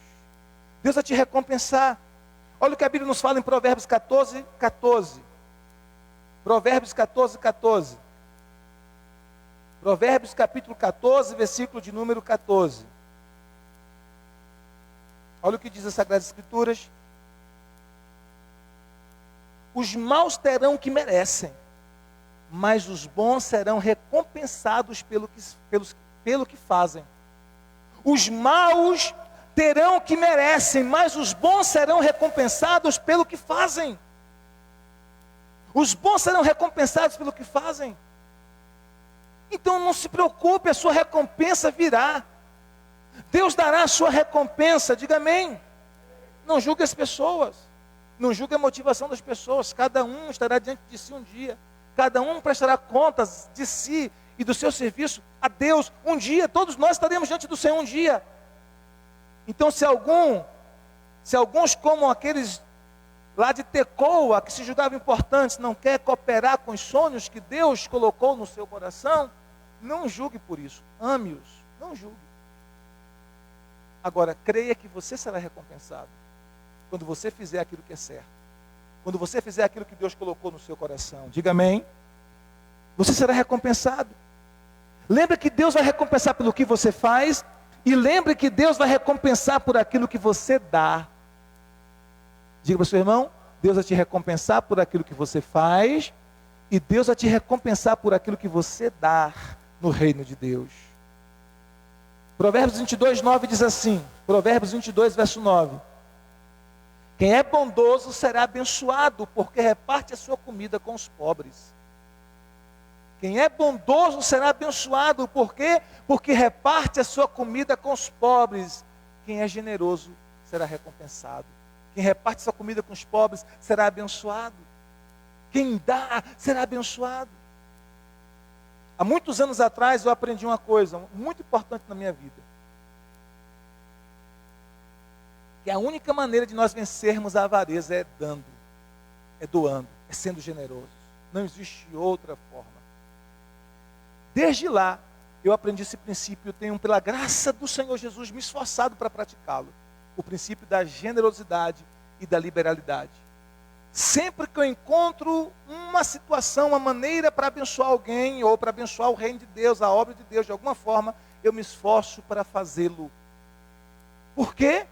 Deus vai te recompensar. Olha o que a Bíblia nos fala em Provérbios 14, 14. Provérbios 14, 14. Provérbios capítulo 14, versículo de número 14. Olha o que diz as Sagradas Escrituras. Os maus terão o que merecem, mas os bons serão recompensados pelo que fazem. Os maus terão o que merecem, mas os bons serão recompensados pelo que fazem. Os bons serão recompensados pelo que fazem. Então não se preocupe, a sua recompensa virá. Deus dará a sua recompensa, diga amém. Não julgue as pessoas, não julgue a motivação das pessoas. Cada um estará diante de si um dia. Cada um prestará contas de si e do seu serviço a Deus um dia. Todos nós estaremos diante do Senhor um dia. Então se alguns como aqueles lá de Tecoa, que se julgavam importantes, não quer cooperar com os sonhos que Deus colocou no seu coração, não julgue por isso, ame-os, não julgue. Agora, creia que você será recompensado, quando você fizer aquilo que é certo, quando você fizer aquilo que Deus colocou no seu coração, diga amém, você será recompensado. Lembre que Deus vai recompensar pelo que você faz, e lembre que Deus vai recompensar por aquilo que você dá. Diga para o seu irmão, Deus vai te recompensar por aquilo que você faz, e Deus vai te recompensar por aquilo que você dá no reino de Deus. Provérbios 22, 9 diz assim, Provérbios 22, verso 9. Quem é bondoso será abençoado, porque reparte a sua comida com os pobres. Quem é bondoso será abençoado. Por quê? Porque reparte a sua comida com os pobres. Quem é generoso será recompensado. Quem reparte sua comida com os pobres será abençoado. Quem dá será abençoado. Há muitos anos atrás eu aprendi uma coisa muito importante na minha vida. Que a única maneira de nós vencermos a avareza é dando, é doando, é sendo generoso. Não existe outra forma. Desde lá, eu aprendi esse princípio, eu tenho, pela graça do Senhor Jesus, me esforçado para praticá-lo. O princípio da generosidade e da liberalidade. Sempre que eu encontro uma situação, uma maneira para abençoar alguém, ou para abençoar o reino de Deus, a obra de Deus, de alguma forma, eu me esforço para fazê-lo. Por quê?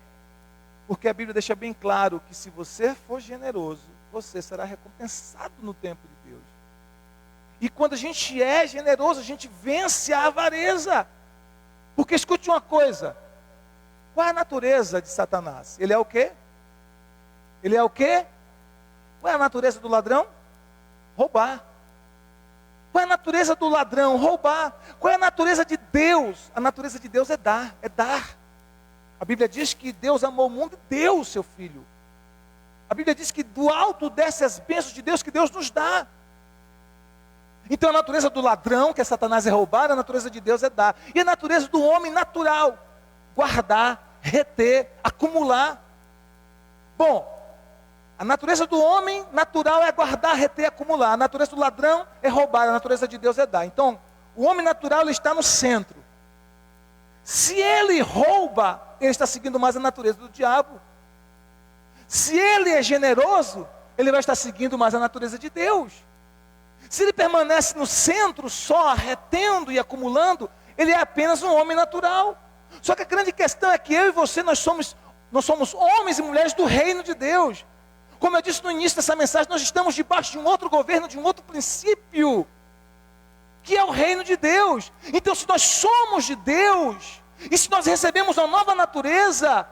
Porque a Bíblia deixa bem claro que se você for generoso, você será recompensado no tempo de Deus. E quando a gente é generoso, a gente vence a avareza. Porque escute uma coisa. Qual é a natureza de Satanás? Ele é o quê? Ele é o quê? Qual é a natureza do ladrão? Roubar. Qual é a natureza do ladrão? Roubar. Qual é a natureza de Deus? A natureza de Deus é dar, é dar. A Bíblia diz que Deus amou o mundo e deu o seu Filho. A Bíblia diz que do alto desce as bênçãos de Deus que Deus nos dá. Então a natureza do ladrão, que é Satanás, é roubar, a natureza de Deus é dar. E a natureza do homem natural, guardar, reter, acumular. Bom, a natureza do homem natural é guardar, reter, acumular. A natureza do ladrão é roubar, a natureza de Deus é dar. Então, o homem natural ele está no centro. Se ele rouba, ele está seguindo mais a natureza do diabo. Se ele é generoso, ele vai estar seguindo mais a natureza de Deus. Se ele permanece no centro só, retendo e acumulando, ele é apenas um homem natural. Só que a grande questão é que eu e você, nós somos homens e mulheres do reino de Deus. Como eu disse no início dessa mensagem, nós estamos debaixo de um outro governo, de um outro princípio, que é o reino de Deus. Então, se nós somos de Deus, e se nós recebemos uma nova natureza,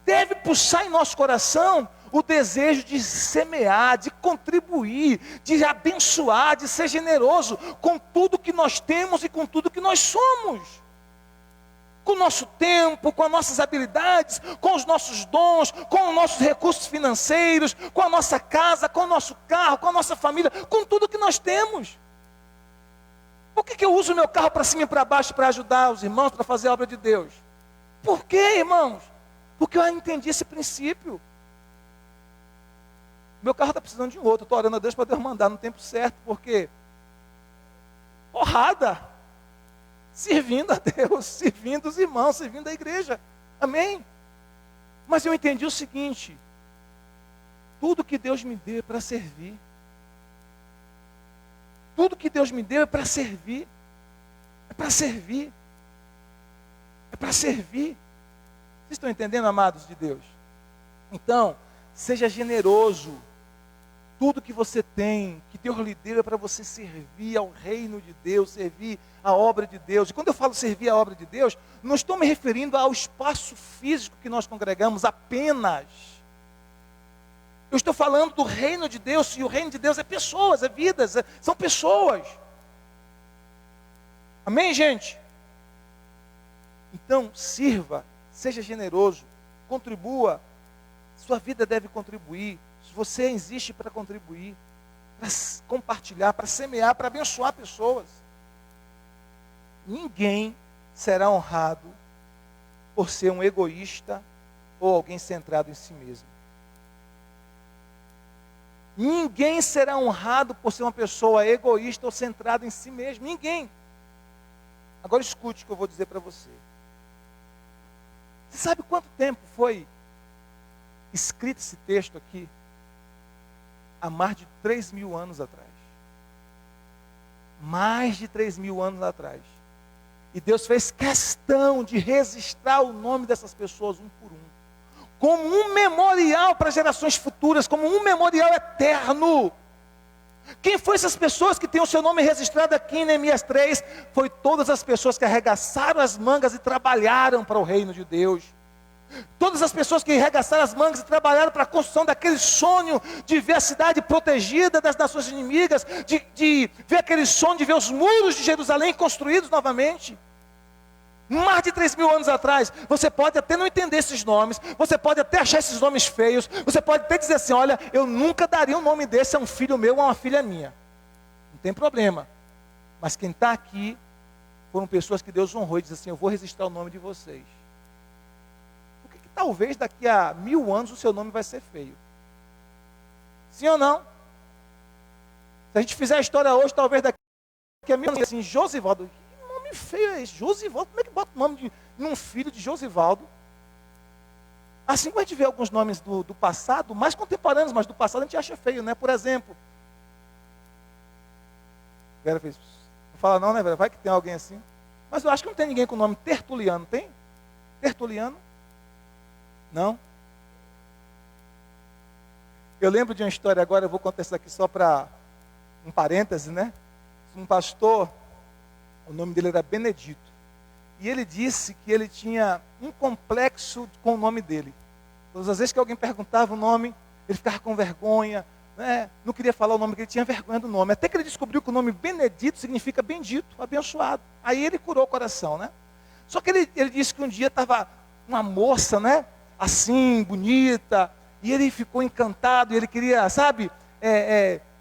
deve pulsar em nosso coração o desejo de semear, de contribuir, de abençoar, de ser generoso com tudo que nós temos e com tudo que nós somos. Com o nosso tempo, com as nossas habilidades, com os nossos dons, com os nossos recursos financeiros, com a nossa casa, com o nosso carro, com a nossa família, com tudo que nós temos. Por que eu uso o meu carro para cima e para baixo para ajudar os irmãos, para fazer a obra de Deus? Por quê, irmãos? Porque eu entendi esse princípio. Meu carro está precisando de um outro. Eu estou orando a Deus para Deus mandar no tempo certo. Porque porrada. Servindo a Deus, servindo os irmãos, servindo a igreja. Amém? Mas eu entendi o seguinte. Tudo que Deus me deu é para servir. Tudo que Deus me deu é para servir. É para servir. É para servir. Vocês estão entendendo, amados de Deus? Então, seja generoso. Tudo que você tem, que Deus lhe deu é para você servir ao reino de Deus, servir à obra de Deus. E quando eu falo servir à obra de Deus, não estou me referindo ao espaço físico que nós congregamos apenas. Eu estou falando do reino de Deus, e o reino de Deus é pessoas, é vidas, são pessoas. Amém, gente? Então, sirva, seja generoso, contribua. Sua vida deve contribuir. Você existe para contribuir, para compartilhar, para semear, para abençoar pessoas. Ninguém será honrado por ser um egoísta ou alguém centrado em si mesmo. Ninguém será honrado por ser uma pessoa egoísta ou centrada em si mesmo. Ninguém. Agora escute o que eu vou dizer para você. Você sabe quanto tempo foi escrito esse texto aqui? Há mais de 3.000 anos atrás. Mais de 3.000 anos atrás. E Deus fez questão de registrar o nome dessas pessoas um por um. Como um memorial para gerações futuras, como um memorial eterno. Quem foi essas pessoas que têm o seu nome registrado aqui em Neemias 3? Foi todas as pessoas que arregaçaram as mangas e trabalharam para o reino de Deus. Todas as pessoas que arregaçaram as mangas e trabalharam para a construção daquele sonho de ver a cidade protegida das nações inimigas, de ver aquele sonho de ver os muros de Jerusalém construídos novamente. Mais de 3.000 anos atrás. Você pode até não entender esses nomes, você pode até achar esses nomes feios, você pode até dizer assim, olha, eu nunca daria um nome desse a um filho meu ou a uma filha minha. Não tem problema. Mas quem está aqui foram pessoas que Deus honrou e disse assim, eu vou registrar o nome de vocês. Por que talvez daqui a 1000 anos o seu nome vai ser feio? Sim ou não? Se a gente fizer a história hoje, talvez daqui a 1000 anos, assim, Josivaldo, que nome feio é esse? Josivaldo, como é que bota o nome de um filho de Josivaldo? Assim como a gente vê alguns nomes do passado, mais contemporâneos, mas do passado a gente acha feio, né? Por exemplo, Vera fez, não fala não, né, Vera? Vai que tem alguém assim. Mas eu acho que não tem ninguém com o nome Tertuliano, tem? Tertuliano? Não? Eu lembro de uma história agora, eu vou contar isso aqui só para um parêntese, né? Um pastor, o nome dele era Benedito. E ele disse que ele tinha um complexo com o nome dele. Todas as vezes que alguém perguntava o nome, ele ficava com vergonha, né? Não queria falar o nome, porque ele tinha vergonha do nome. Até que ele descobriu que o nome Benedito significa bendito, abençoado. Aí ele curou o coração, né? Só que ele disse que um dia estava uma moça, né? Assim, bonita, e ele ficou encantado, e ele queria, sabe,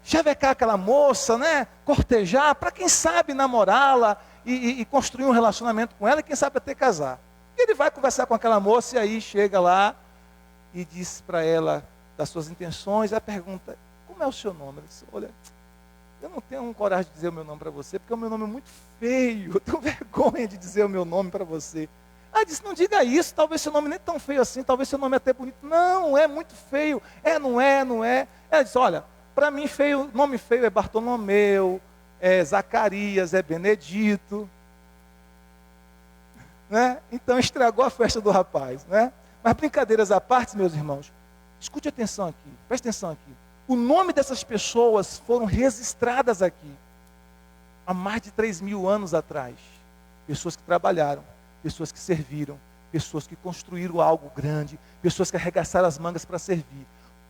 chavecar aquela moça, né? Cortejar, para quem sabe namorá-la e construir um relacionamento com ela, e quem sabe até casar. E ele vai conversar com aquela moça, e aí chega lá e diz para ela das suas intenções, a pergunta, como é o seu nome? Ele disse, olha, eu não tenho coragem de dizer o meu nome para você, porque o meu nome é muito feio, eu tenho vergonha de dizer o meu nome para você. Ela disse, não diga isso, talvez seu nome nem tão feio assim, talvez seu nome é até bonito. Não, é muito feio, não é. Ela disse, olha, para mim feio, nome feio é Bartolomeu, é Zacarias, é Benedito. Né? Então estragou a festa do rapaz, né? Mas brincadeiras à parte, meus irmãos, escute atenção aqui, preste atenção aqui. O nome dessas pessoas foram registradas aqui, há mais de 3.000 anos atrás. Pessoas que trabalharam, pessoas que serviram, pessoas que construíram algo grande, pessoas que arregaçaram as mangas para servir.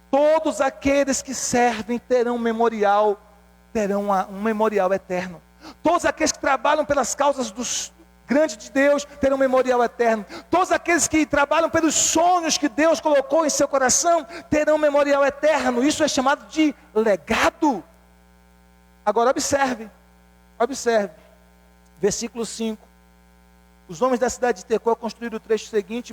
Todos aqueles que servem terão um memorial eterno. Todos aqueles que trabalham pelas causas dos grandes de Deus terão um memorial eterno. Todos aqueles que trabalham pelos sonhos que Deus colocou em seu coração terão um memorial eterno. Isso é chamado de legado. Agora observe. Versículo 5. Os homens da cidade de Tecoa construíram o trecho seguinte,